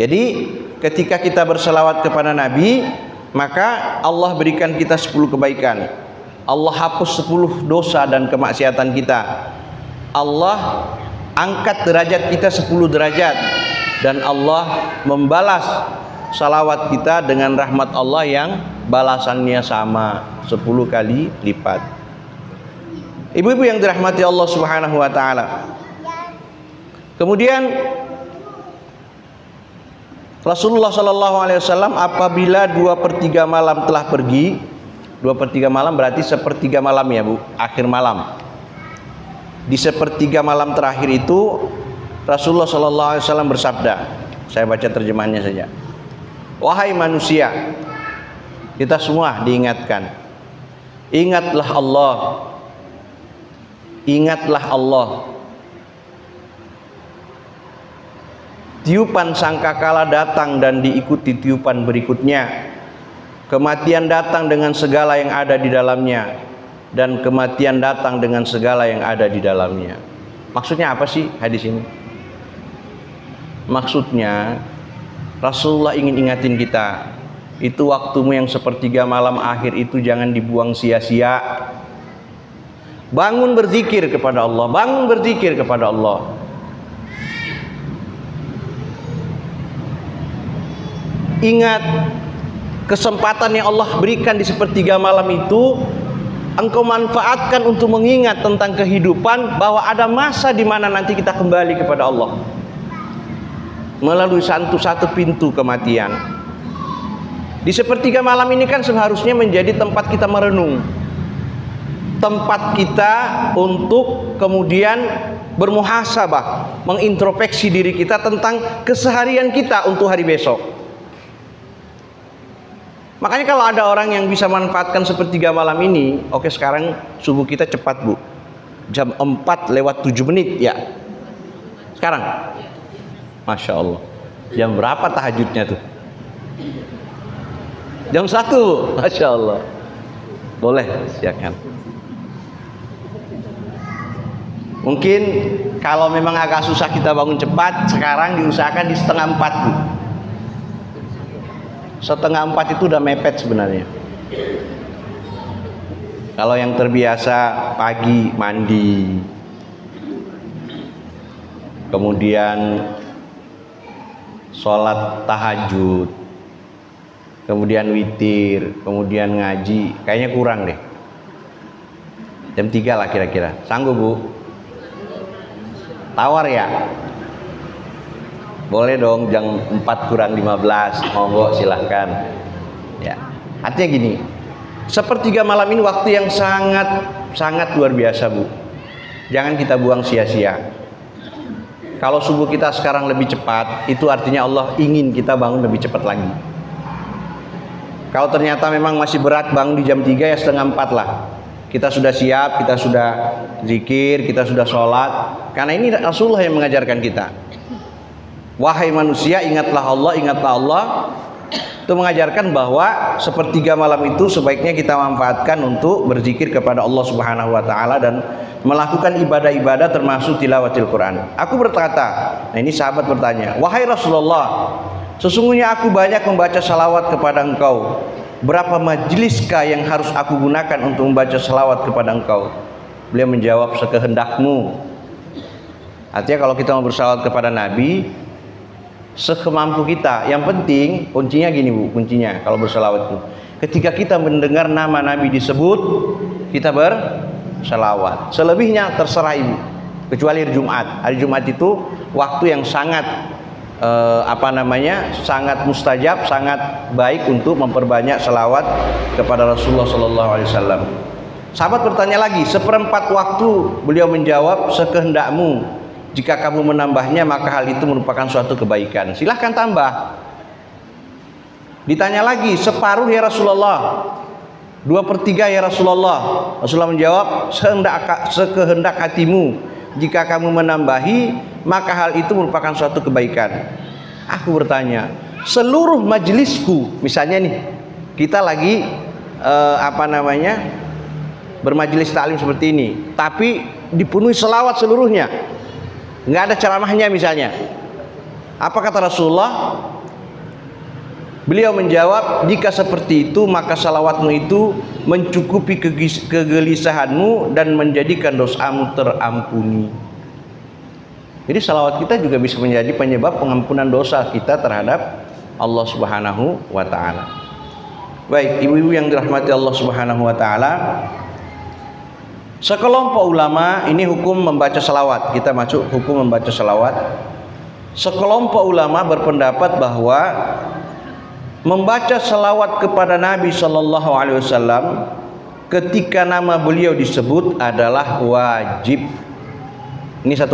Jadi ketika kita berselawat kepada Nabi, maka Allah berikan kita 10 kebaikan. Allah hapus 10 dosa dan kemaksiatan kita. Allah angkat derajat kita 10 derajat, dan Allah membalas salawat kita dengan rahmat Allah yang balasannya sama 10 kali lipat. Ibu-ibu yang dirahmati Allah Subhanahu wa ta'ala, kemudian Rasulullah SAW apabila 2/3 malam telah pergi, 2/3 malam berarti 1/3 malam ya Bu, akhir malam. Di 1/3 malam terakhir itu Rasulullah SAW bersabda, saya baca terjemahannya saja. Wahai manusia, kita semua diingatkan, ingatlah Allah, ingatlah Allah. Tiupan sangkakala datang dan diikuti tiupan berikutnya. Kematian datang dengan segala yang ada di dalamnya, dan kematian datang dengan segala yang ada di dalamnya. Maksudnya apa sih hadis ini? Maksudnya Rasulullah ingin ingatin kita, itu waktumu yang 1/3 malam akhir itu jangan dibuang sia-sia. Bangun berzikir kepada Allah, bangun berzikir kepada Allah. Ingat kesempatan yang Allah berikan di 1/3 malam itu, engkau manfaatkan untuk mengingat tentang kehidupan, bahwa ada masa di mana nanti kita kembali kepada Allah. melalui satu pintu kematian. Di sepertiga malam ini kan seharusnya menjadi tempat kita merenung, tempat kita untuk kemudian bermuhasabah, mengintrospeksi diri kita tentang keseharian kita untuk hari besok. Makanya kalau ada orang yang bisa manfaatkan sepertiga malam ini, oke, sekarang subuh kita cepat Bu, jam 4:07 ya sekarang. Masya Allah. Jam berapa tahajudnya tuh? Jam 1. Masya Allah. Boleh, silakan. Mungkin kalau memang agak susah kita bangun cepat, sekarang diusahakan di 3:30 Bu. 3:30 itu udah mepet sebenarnya. Kalau yang terbiasa pagi mandi, kemudian sholat tahajud, kemudian witir, kemudian ngaji, kayaknya kurang deh. Jam 3 lah kira-kira. Sanggup Bu? Tawar ya? Boleh dong, jam 4:15, monggo silahkan. Ya, artinya gini, sepertiga malam ini waktu yang sangat luar biasa Bu. Jangan kita buang sia-sia. Kalau subuh kita sekarang lebih cepat, itu artinya Allah ingin kita bangun lebih cepat lagi. Kalau ternyata memang masih berat bangun di jam 3 ya 3:30 lah. Kita sudah siap, kita sudah zikir, kita sudah sholat. Karena ini Rasulullah yang mengajarkan kita. Wahai manusia, ingatlah Allah, ingatlah Allah. Itu mengajarkan bahwa sepertiga malam itu sebaiknya kita manfaatkan untuk berzikir kepada Allah Subhanahu wa taala dan melakukan ibadah-ibadah termasuk tilawatil Quran. Aku berkata, nah ini sahabat bertanya, "Wahai Rasulullah, sesungguhnya aku banyak membaca salawat kepada engkau. Berapa majliskah yang harus aku gunakan untuk membaca salawat kepada engkau?" Beliau menjawab, "Sekehendakmu." Artinya kalau kita mau bersalawat kepada Nabi, sekemampu kita. Yang penting kuncinya gini Bu, kuncinya kalau bersalawat itu, ketika kita mendengar nama Nabi disebut, kita bersalawat. Selebihnya terserah Ibu, kecuali hari Jumat. Hari Jumat itu waktu yang sangat sangat mustajab, sangat baik untuk memperbanyak salawat kepada Rasulullah SAW. Sahabat bertanya lagi, seperempat waktu. Beliau menjawab, sekehendakmu. Jika kamu menambahnya maka hal itu merupakan suatu kebaikan. Silahkan tambah. Ditanya lagi, separuh ya Rasulullah, 2/3 ya Rasulullah. Rasulullah menjawab, sekehendak hatimu. Jika kamu menambahi maka hal itu merupakan suatu kebaikan. Aku bertanya, seluruh majelisku, misalnya nih kita lagi bermajelis taklim seperti ini, tapi dipenuhi selawat seluruhnya, nggak ada ceramahnya misalnya. Apa kata Rasulullah? Beliau menjawab, jika seperti itu maka salawatmu itu mencukupi kegelisahanmu dan menjadikan dosamu terampuni. Jadi salawat kita juga bisa menjadi penyebab pengampunan dosa kita terhadap Allah Subhanahu wa taala. Baik, ibu-ibu yang dirahmati Allah Subhanahu wa taala, sekelompok ulama, ini hukum membaca salawat, kita masuk hukum membaca salawat. Sekelompok ulama berpendapat bahwa membaca salawat kepada Nabi Shallallahu Alaihi Wasallam ketika nama beliau disebut adalah wajib. Ini ada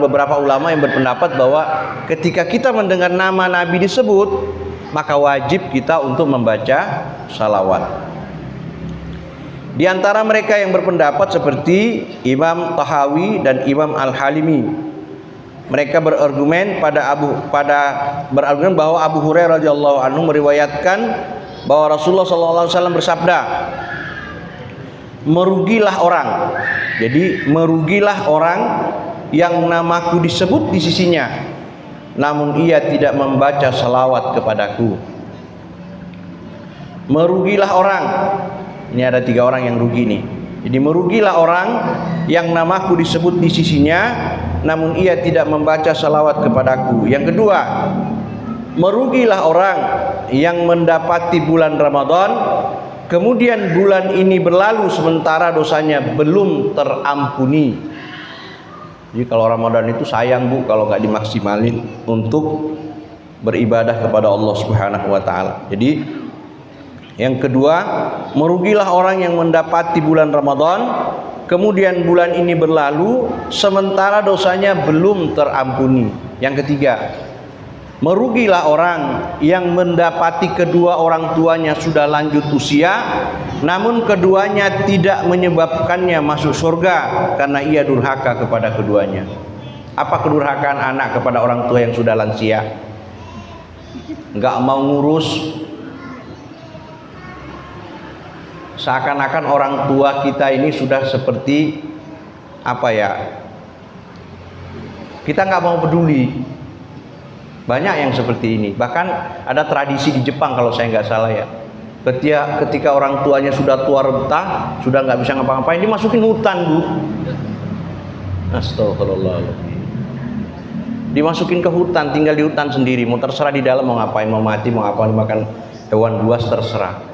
beberapa ulama yang berpendapat bahwa ketika kita mendengar nama Nabi disebut, maka wajib kita untuk membaca salawat. Di antara mereka yang berpendapat seperti Imam Tahawi dan Imam Al-Halimi, mereka berargumen bahwa Abu Hurairah radhiyallahu anhu meriwayatkan bahwa Rasulullah SAW bersabda, merugilah orang. Jadi merugilah orang yang namaku disebut di sisinya, namun ia tidak membaca salawat kepadaku. Merugilah orang. Ini ada 3 orang yang rugi nih. Jadi merugilah orang yang namaku disebut di sisinya, namun ia tidak membaca salawat kepadaku. Yang kedua, merugilah orang yang mendapati bulan Ramadan, kemudian bulan ini berlalu sementara dosanya belum terampuni. Jadi kalau Ramadan itu sayang Bu kalau nggak dimaksimalin untuk beribadah kepada Allah Subhanahu wa taala. Jadi yang kedua, merugilah orang yang mendapati bulan Ramadan kemudian bulan ini berlalu sementara dosanya belum terampuni. Yang ketiga, merugilah orang yang mendapati kedua orang tuanya sudah lanjut usia namun keduanya tidak menyebabkannya masuk surga karena ia durhaka kepada keduanya. Apa kedurhakaan anak kepada orang tua yang sudah lansia? Nggak mau ngurus, seakan-akan orang tua kita ini sudah seperti apa ya, kita nggak mau peduli. Banyak yang seperti ini. Bahkan ada tradisi di Jepang kalau saya nggak salah ya, ketika orang tuanya sudah tua renta, sudah nggak bisa ngapa-ngapain, dimasukin hutan Bu. Astagfirullahaladzim. Dimasukin ke hutan, tinggal di hutan sendiri, mau terserah di dalam mau ngapain, mau mati, mau apa, makan hewan buas terserah.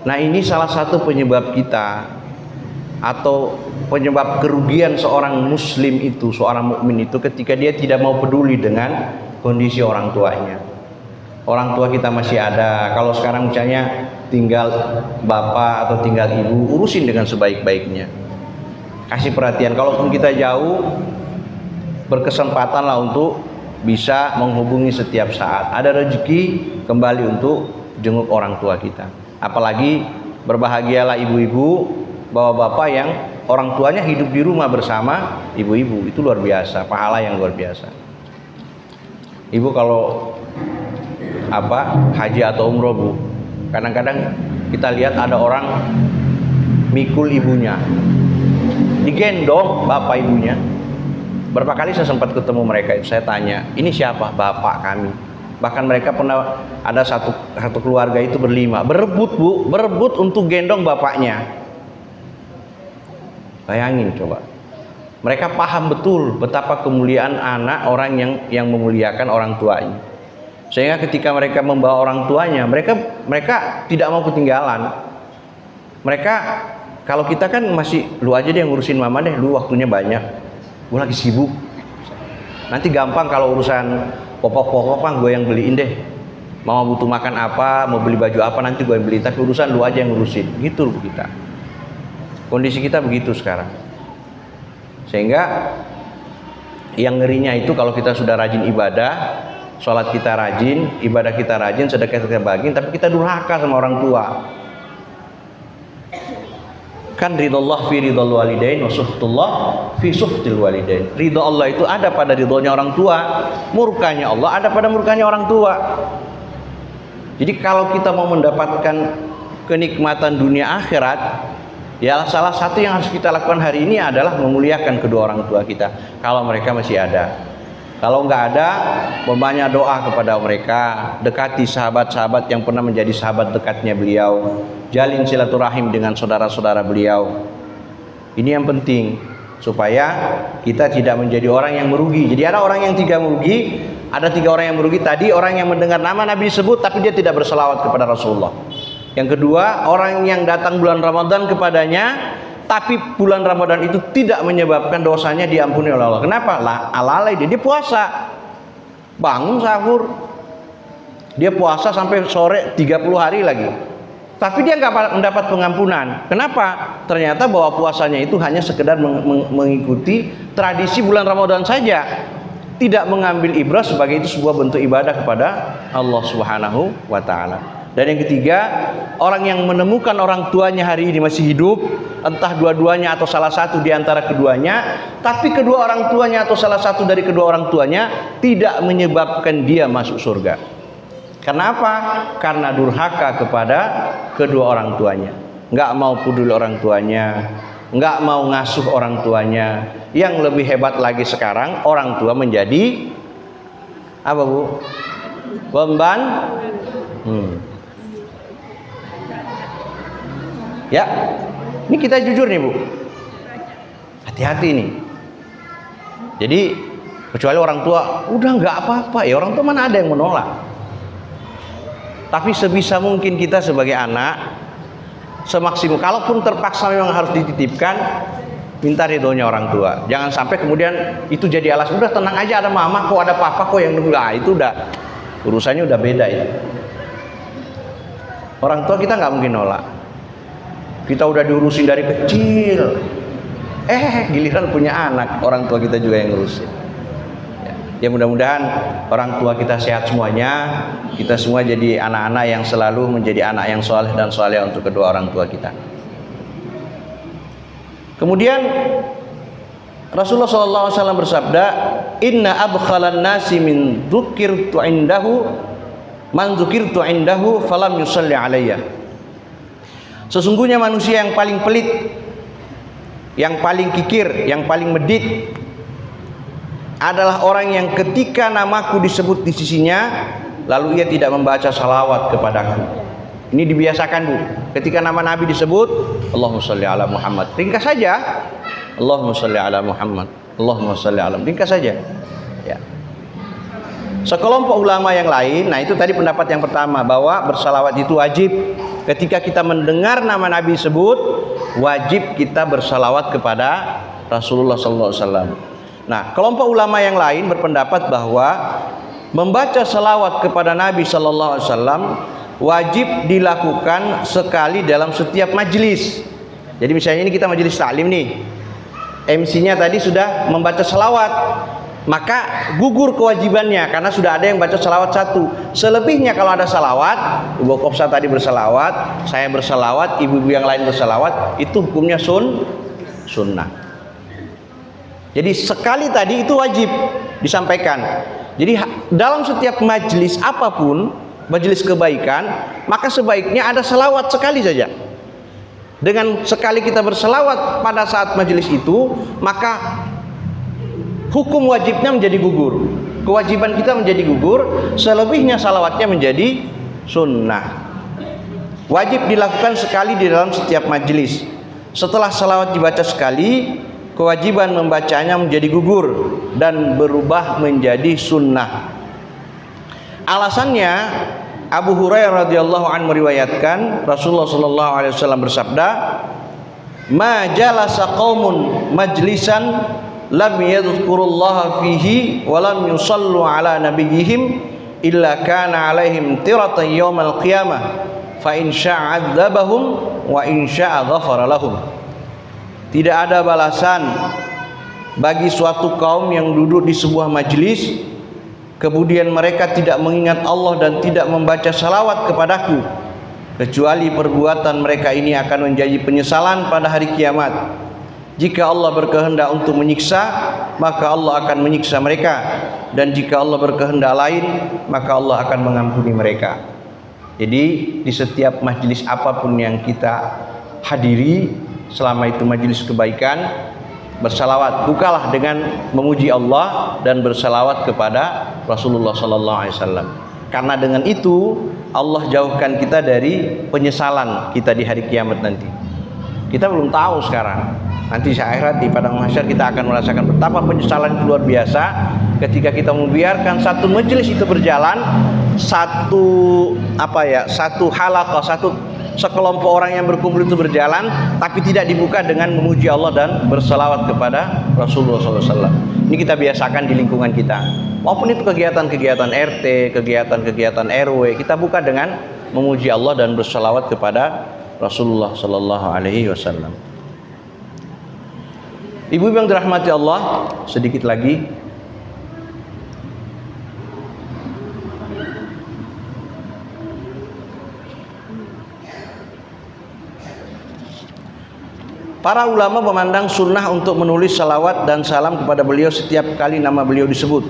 Nah ini salah satu penyebab kita atau penyebab kerugian seorang muslim itu, seorang mukmin itu ketika dia tidak mau peduli dengan kondisi orang tuanya. Orang tua kita masih ada, kalau sekarang misalnya tinggal bapak atau tinggal ibu, urusin dengan sebaik-baiknya, kasih perhatian. Kalaupun kita jauh, berkesempatanlah untuk bisa menghubungi setiap saat. Ada rezeki kembali untuk jenguk orang tua kita. Apalagi berbahagialah ibu-ibu, bapak-bapak yang orang tuanya hidup di rumah bersama ibu-ibu. Itu luar biasa, pahala yang luar biasa. Ibu kalau haji atau umroh Bu, kadang-kadang kita lihat ada orang mikul ibunya, digendong bapak ibunya. Berapa kali saya sempat ketemu mereka, saya tanya, ini siapa? Bapak kami. Bahkan mereka pernah ada satu keluarga itu berlima, berebut Bu, berebut untuk gendong bapaknya. Bayangin coba. Mereka paham betul betapa kemuliaan anak orang yang memuliakan orang tuanya. Sehingga ketika mereka membawa orang tuanya, mereka tidak mau ketinggalan. Mereka, kalau kita kan masih, lu aja deh yang ngurusin mama deh, lu waktunya banyak, gue lagi sibuk. Nanti gampang kalau urusan pokok-pokok kan gue yang beliin deh. Mama butuh makan apa, mau beli baju apa, nanti gue yang beli. Tapi urusan lu aja yang ngurusin. Gitu loh kita. Kondisi kita begitu sekarang. Sehingga yang ngerinya itu kalau kita sudah rajin ibadah, sholat kita rajin, ibadah kita rajin, sedekah kita bagiin, tapi kita durhaka sama orang tua. Kan ridallah fi ridal walidain wa suhtullah fi suhtil walidain. Ridha Allah itu ada pada ridhonya orang tua, murkanya Allah ada pada murkanya orang tua. Jadi kalau kita mau mendapatkan kenikmatan dunia akhirat, ya salah satu yang harus kita lakukan hari ini adalah memuliakan kedua orang tua kita kalau mereka masih ada. Kalau nggak ada, membanyak doa kepada mereka, dekati sahabat-sahabat yang pernah menjadi sahabat dekatnya beliau, jalin silaturahim dengan saudara-saudara beliau. Ini yang penting supaya kita tidak menjadi orang yang merugi. Jadi ada orang yang tiga merugi, ada tiga orang yang merugi. Tadi orang yang mendengar nama Nabi disebut tapi dia tidak berselawat kepada Rasulullah. Yang kedua, orang yang datang bulan Ramadan kepadanya tapi bulan Ramadan itu tidak menyebabkan dosanya diampuni oleh Allah. Kenapa? Alalai dia puasa, bangun sahur, dia puasa sampai sore 30 hari lagi, tapi dia nggak mendapat pengampunan. Kenapa? Ternyata bahwa puasanya itu hanya sekedar mengikuti tradisi bulan Ramadan saja, tidak mengambil ibrah sebagai itu sebuah bentuk ibadah kepada Allah Subhanahu wa Ta'ala. Dan yang ketiga, orang yang menemukan orang tuanya hari ini masih hidup, entah dua-duanya atau salah satu di antara keduanya, tapi kedua orang tuanya atau salah satu dari kedua orang tuanya tidak menyebabkan dia masuk surga. Kenapa? Karena durhaka kepada kedua orang tuanya, nggak mau peduli orang tuanya, nggak mau ngasuh orang tuanya. Yang lebih hebat lagi sekarang, orang tua menjadi apa Bu? Beban. Ya, ini kita jujur nih Bu, hati-hati nih. Jadi kecuali orang tua udah nggak apa-apa, ya orang tua mana ada yang menolak. Tapi sebisa mungkin kita sebagai anak, semaksimal, kalaupun terpaksa memang harus dititipkan, minta ridhonya orang tua. Jangan sampai kemudian itu jadi alasan, udah tenang aja, ada mama kok, ada papa kok yang nunggu. Itu udah urusannya udah beda ya. Orang tua kita nggak mungkin nolak. Kita udah diurusin dari kecil, giliran punya anak, orang tua kita juga yang ngurusin. Ya mudah-mudahan orang tua kita sehat semuanya, kita semua jadi anak-anak yang selalu menjadi anak yang soleh dan soleh untuk kedua orang tua kita. Kemudian Rasulullah SAW bersabda, Inna abkhalan nasi min dzukirtu indahu man dzukirtu indahu falam yusalli alayya. Sesungguhnya manusia yang paling pelit, yang paling kikir, yang paling medit adalah orang yang ketika namaku disebut di sisinya lalu ia tidak membaca salawat kepadaku. Ini dibiasakan, Bu. Ketika nama Nabi disebut, Allahumma sholli ala Muhammad, ringkas saja. Allahumma sholli ala Muhammad, Allahumma sholli ala, ringkas saja. Ya. Sekelompok ulama yang lain, nah itu tadi pendapat yang pertama, bahwa bersalawat itu wajib. Ketika kita mendengar nama Nabi disebut, wajib kita bersalawat kepada Rasulullah SAW. Nah, kelompok ulama yang lain berpendapat bahwa membaca salawat kepada Nabi SAW wajib dilakukan sekali dalam setiap majelis. Jadi misalnya ini kita majelis taklim nih, MC-nya tadi sudah membaca salawat, maka gugur kewajibannya karena sudah ada yang baca salawat satu. Selebihnya kalau ada salawat, Ibu Kopsa tadi bersalawat, saya bersalawat, ibu-ibu yang lain bersalawat, itu hukumnya sunnah. Jadi sekali tadi itu wajib disampaikan. Jadi dalam setiap majelis apapun, majelis kebaikan, maka sebaiknya ada salawat sekali saja. Dengan sekali kita bersalawat pada saat majelis itu, maka hukum wajibnya menjadi gugur, kewajiban kita menjadi gugur. Selebihnya salawatnya menjadi sunnah. Wajib dilakukan sekali di dalam setiap majelis. Setelah salawat dibaca sekali, kewajiban membacanya menjadi gugur dan berubah menjadi sunnah. Alasannya, Abu Hurairah radhiyallahu anhu meriwayatkan Rasulullah sallallahu alaihi wasallam bersabda, "Ma jalasa qaumun majlisan lam yadhkurullaha fihi wa lam yusallu ala nabiyyihim illa kana alaihim tiratan yaumal qiyamah fa in syaa 'adzabahum wa in syaa ghafara lahum." Tidak ada balasan bagi suatu kaum yang duduk di sebuah majelis kemudian mereka tidak mengingat Allah dan tidak membaca salawat kepadaku, kecuali perbuatan mereka ini akan menjadi penyesalan pada hari kiamat. Jika Allah berkehendak untuk menyiksa, maka Allah akan menyiksa mereka, dan jika Allah berkehendak lain, maka Allah akan mengampuni mereka. Jadi di setiap majelis apapun yang kita hadiri, selama itu majelis kebaikan, bersalawat, bukalah dengan memuji Allah dan bersalawat kepada Rasulullah sallallahu alaihi wasallam. Karena dengan itu Allah jauhkan kita dari penyesalan kita di hari kiamat nanti. Kita belum tahu sekarang. Nanti di akhirat di padang mahsyar kita akan merasakan betapa penyesalan itu luar biasa ketika kita membiarkan satu majelis itu berjalan, satu halaqah, sekelompok orang yang berkumpul itu berjalan, tapi tidak dibuka dengan memuji Allah dan bersalawat kepada Rasulullah SAW. Ini kita biasakan di lingkungan kita. Maupun itu kegiatan-kegiatan RT, kegiatan-kegiatan RW, kita buka dengan memuji Allah dan bersalawat kepada Rasulullah SAW. Ibu-ibu yang dirahmati Allah, sedikit lagi. Para ulama memandang sunnah untuk menulis salawat dan salam kepada beliau setiap kali nama beliau disebut.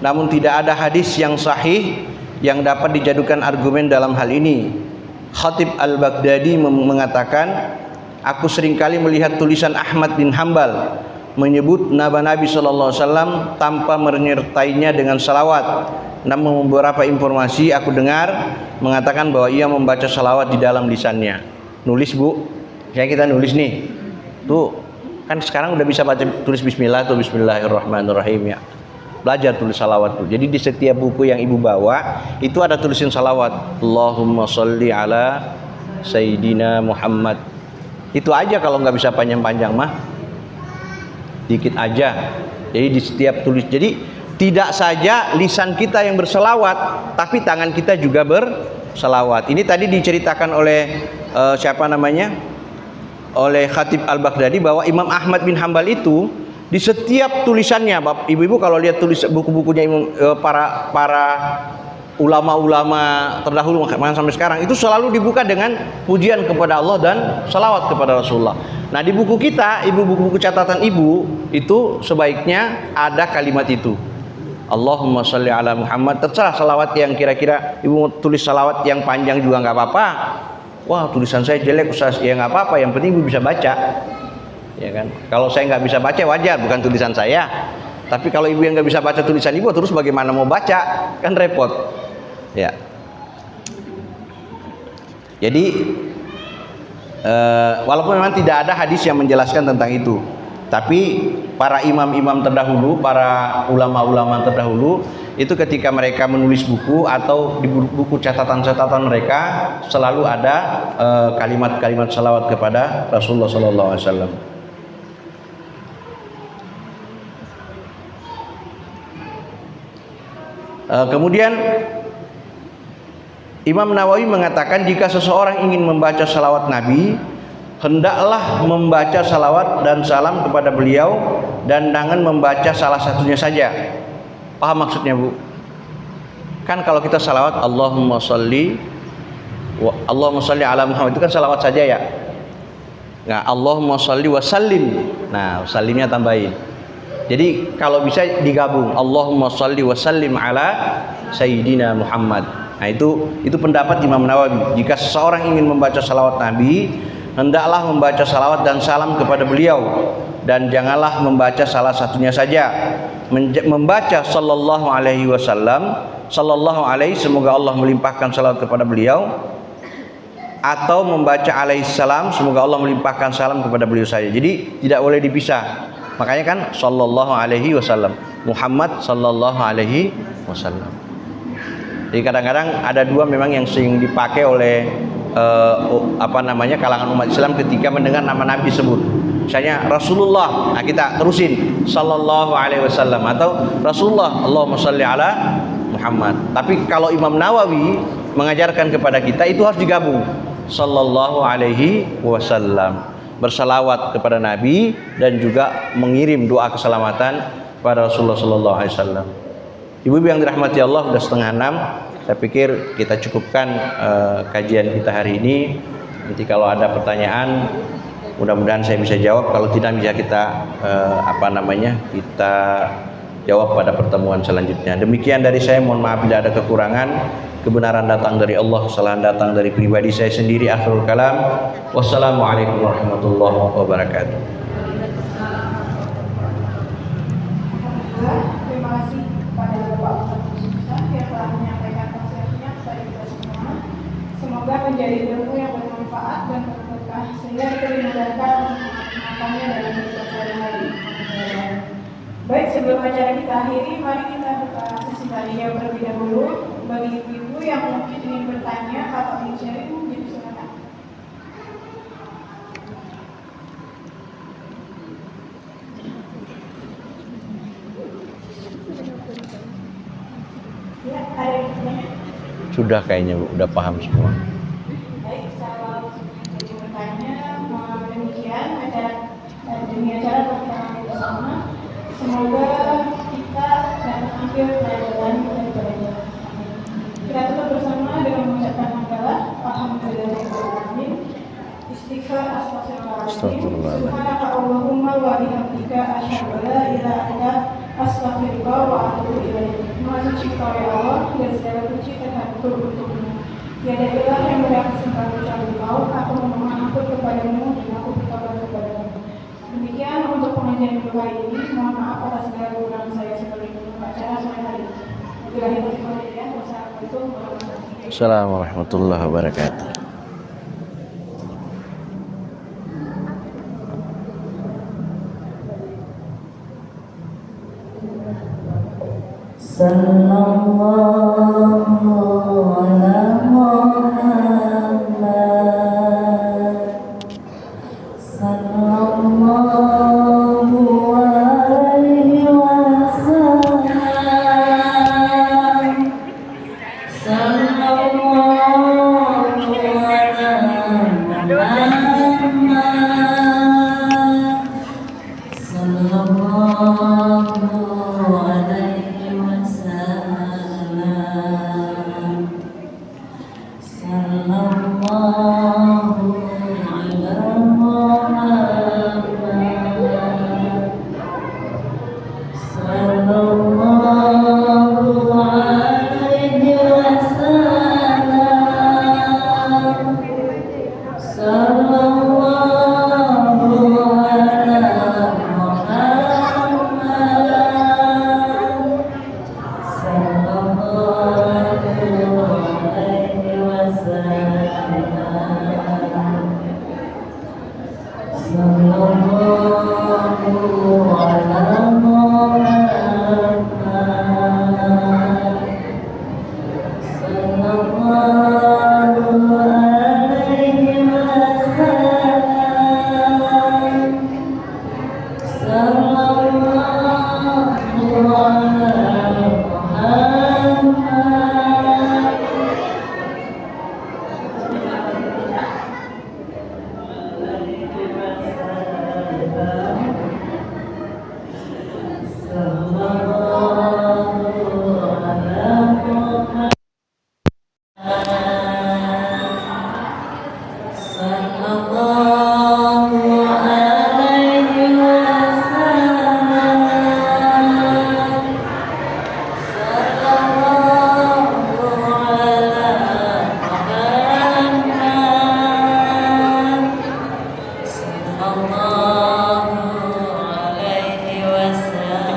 Namun tidak ada hadis yang sahih yang dapat dijadikan argumen dalam hal ini. Khatib Al-Baghdadi mengatakan, aku seringkali melihat tulisan Ahmad bin Hambal menyebut nama Nabi SAW tanpa menyertainya dengan salawat. Namun beberapa informasi aku dengar mengatakan bahwa ia membaca salawat di dalam lisannya. Nulis, Bu. Ya kita nulis nih, tuh kan sekarang udah bisa baca tulis Bismillah atau Bismillahirrahmanirrahim ya. Belajar tulis salawat tuh. Jadi di setiap buku yang ibu bawa itu ada tulisin salawat. Allahumma sholli ala Sayyidina Muhammad. Itu aja kalau nggak bisa panjang-panjang mah. dikit aja. Jadi di setiap tulis, jadi tidak saja lisan kita yang berselawat, tapi tangan kita juga berselawat. Ini tadi diceritakan oleh siapa namanya? Oleh Khatib Al-Baghdadi bahwa Imam Ahmad bin Hambal itu di setiap tulisannya, Bapak Ibu-ibu kalau lihat tulis buku-bukunya para ulama-ulama terdahulu sampai sekarang itu selalu dibuka dengan pujian kepada Allah dan salawat kepada Rasulullah. Nah di buku kita, buku catatan ibu itu sebaiknya ada kalimat itu. Allahumma sholli ala Muhammad. Terserah salawat yang kira-kira ibu mau tulis salawat yang panjang juga nggak apa-apa. Wah tulisan saya jelek Ustaz, ya nggak apa-apa. Yang penting ibu bisa baca, ya kan? Kalau saya nggak bisa baca wajar, bukan tulisan saya. Tapi kalau ibu yang nggak bisa baca tulisan ibu, terus bagaimana mau baca? Kan repot. Ya. Jadi walaupun memang tidak ada hadis yang menjelaskan tentang itu, tapi para imam-imam terdahulu, para ulama-ulama terdahulu itu ketika mereka menulis buku atau di buku catatan-catatan mereka selalu ada kalimat-kalimat salawat kepada Rasulullah SAW. Kemudian Imam Nawawi mengatakan jika seseorang ingin membaca salawat Nabi, hendaklah membaca salawat dan salam kepada beliau dan jangan membaca salah satunya saja. Paham maksudnya Bu? Kan kalau kita salawat Allahumma sholli ala Muhammad itu kan salawat saja ya. Nah Allahumma sholli wa sallim. Nah salimnya tambahin. Jadi kalau bisa digabung Allahumma sholli wa sallim ala Sayyidina Muhammad. Nah itu pendapat Imam Nawawi. Jika seseorang ingin membaca salawat Nabi, hendaklah membaca salawat dan salam kepada beliau dan janganlah membaca salah satunya saja. Membaca sallallahu alaihi wasallam, sallallahu alaihi semoga Allah melimpahkan salawat kepada beliau, atau membaca alaihi salam semoga Allah melimpahkan salam kepada beliau saja. Jadi tidak boleh dipisah. Makanya kan sallallahu alaihi wasallam, Muhammad sallallahu alaihi wasallam. Jadi kadang-kadang ada dua memang yang sering dipakai oleh kalangan umat Islam ketika mendengar nama Nabi disebut. Misalnya Rasulullah, nah kita terusin sallallahu alaihi wasallam atau Rasulullah, Allahumma sholli ala Muhammad. Tapi kalau Imam Nawawi mengajarkan kepada kita itu harus digabung sallallahu alaihi wasallam, bersalawat kepada Nabi dan juga mengirim doa keselamatan kepada Rasulullah sallallahu alaihi wasallam. Ibu-ibu yang dirahmati Allah, sudah 5:30. Saya pikir kita cukupkan kajian kita hari ini. Nanti kalau ada pertanyaan, mudah-mudahan saya bisa jawab. Kalau tidak bisa kita kita jawab pada pertemuan selanjutnya. Demikian dari saya. Mohon maaf bila ada kekurangan. Kebenaran datang dari Allah, kesalahan datang dari pribadi saya sendiri. Akhirul kalam. Wassalamualaikum warahmatullahi wabarakatuh. Terima kasih kepada Bapak Ustaz yang telah menyampaikan nasihatnya kepada kita semua. Semoga menjadi ilmu yang bermanfaat dan berberkah sehingga kita dimudahkan mengamalkannya dalam hidup sehari-hari. Baik, sebelum acara kita akhiri, mari kita buka sesi tanya jawab terlebih dahulu. Bagi ibu-ibu yang mungkin ingin bertanya atau ingin sharing, jadi silakan. Ya, ada yang bertanya? Sudah kayaknya Bu, udah paham semua. Baik, kalau ingin bertanya, demikian acara pertemuan bersama. Semoga kita dapat ambil pelajaran daripadanya. Kita tutup bersama dengan mengucapkan hamdalah, alhamdulillahirobbilalamin, istighfar, astagfirullahaladzim, subhanaka Allahumma wa bihamdika asyhadu an la ilaha illa anta astaghfiruka wa atubu ilaik. Maha suci Engkau ya Allah, dan segala puji terhatur untukmu. Tiada ilah yang berhak disembah kecuali Engkau. Aku memohon ampun kepadamu dan aku bertobat kepadamu. Demikian untuk pengajian minggu kali ini. Mohon maaf atas segala kekurangan saya sebagai pembaca sore hari. Wassalamualaikum warahmatullahi wabarakatuh. Assalamualaikum warahmatullahi wabarakatuh. Sallallahu ala Muhammad, sallallahu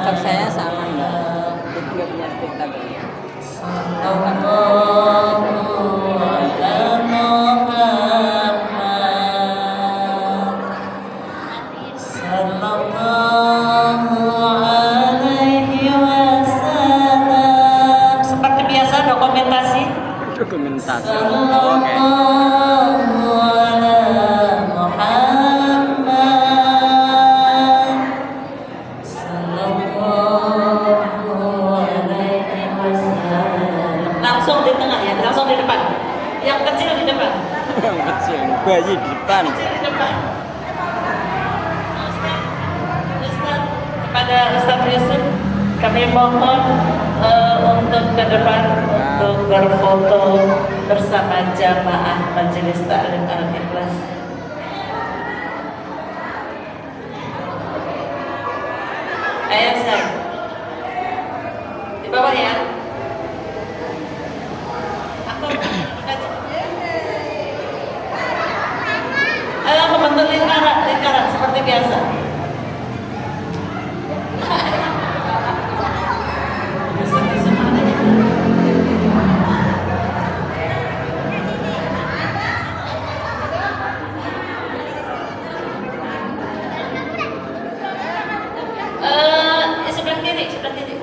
TikTok saya sama enggak? Itu nggak punya TikTok. Seperti biasa dokumentasi. Dokumentasi. Oke. Langsung di tengah ya, langsung di depan. Yang kecil di depan. Yang kecil, bayi di depan. Di depan. Ustaz, kepada Ustaz Yusuf, kami mohon untuk ke depan untuk berfoto bersama jamaah Majelis Taklim Al-Ikhlas. Ayo Ustaz, di bawah ya. Aku ayo membentuk lingkaran seperti biasa. Sebelah kiri.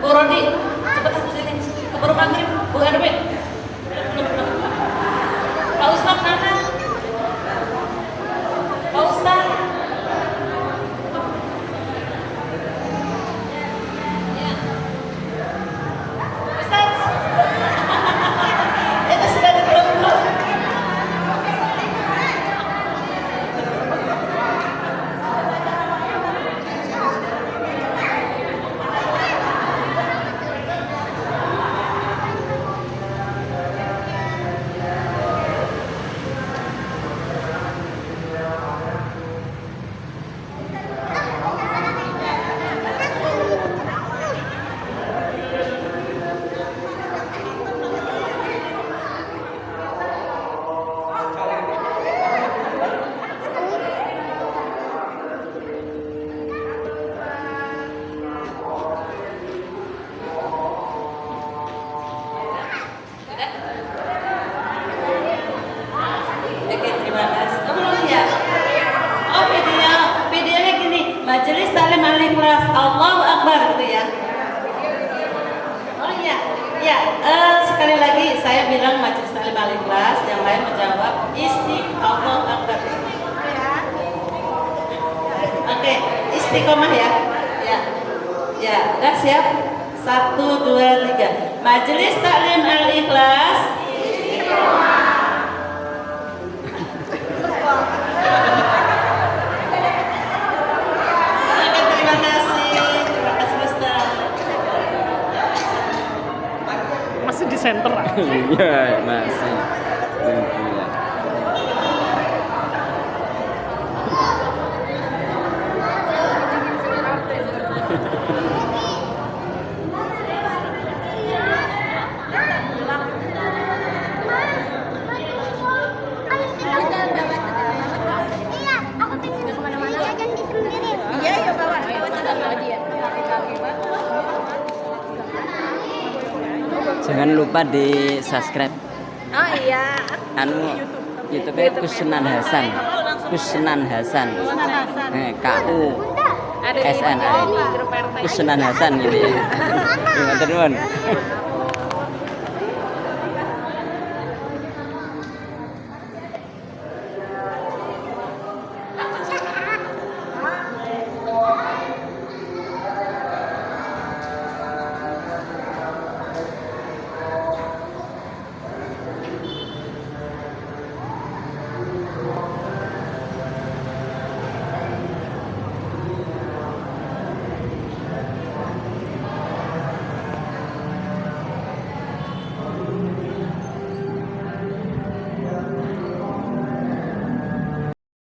Bu Rodi, cepat ke sini. Keburu maghrib, Bu RW. Pak Ustaz mana? Pak Ustaz. Ya. Ustaz. Itu sudah ditunggu. Oke, terima kasih. Oh, belum ya? Oh, videonya gini. Majelis Taklim Al-Ikhlas, Allahu Akbar gitu ya. Oh iya. Ya, sekali lagi saya bilang Majelis Taklim Al-Ikhlas, yang lain menjawab Allahu Akbar. Oke, istiqomah ya. Ya. Ya, udah siap? 1, 2, 3. Majelis Taklim Al-Ikhlas. Terima kasih Ustaz. Masih di center. Iya, masih. jangan lupa di subscribe Oh iya. YouTube Kusnan Hasan. Kusnan Hasan. KUSNAN. Kusnan Hasan gitu ya. Terima kasih.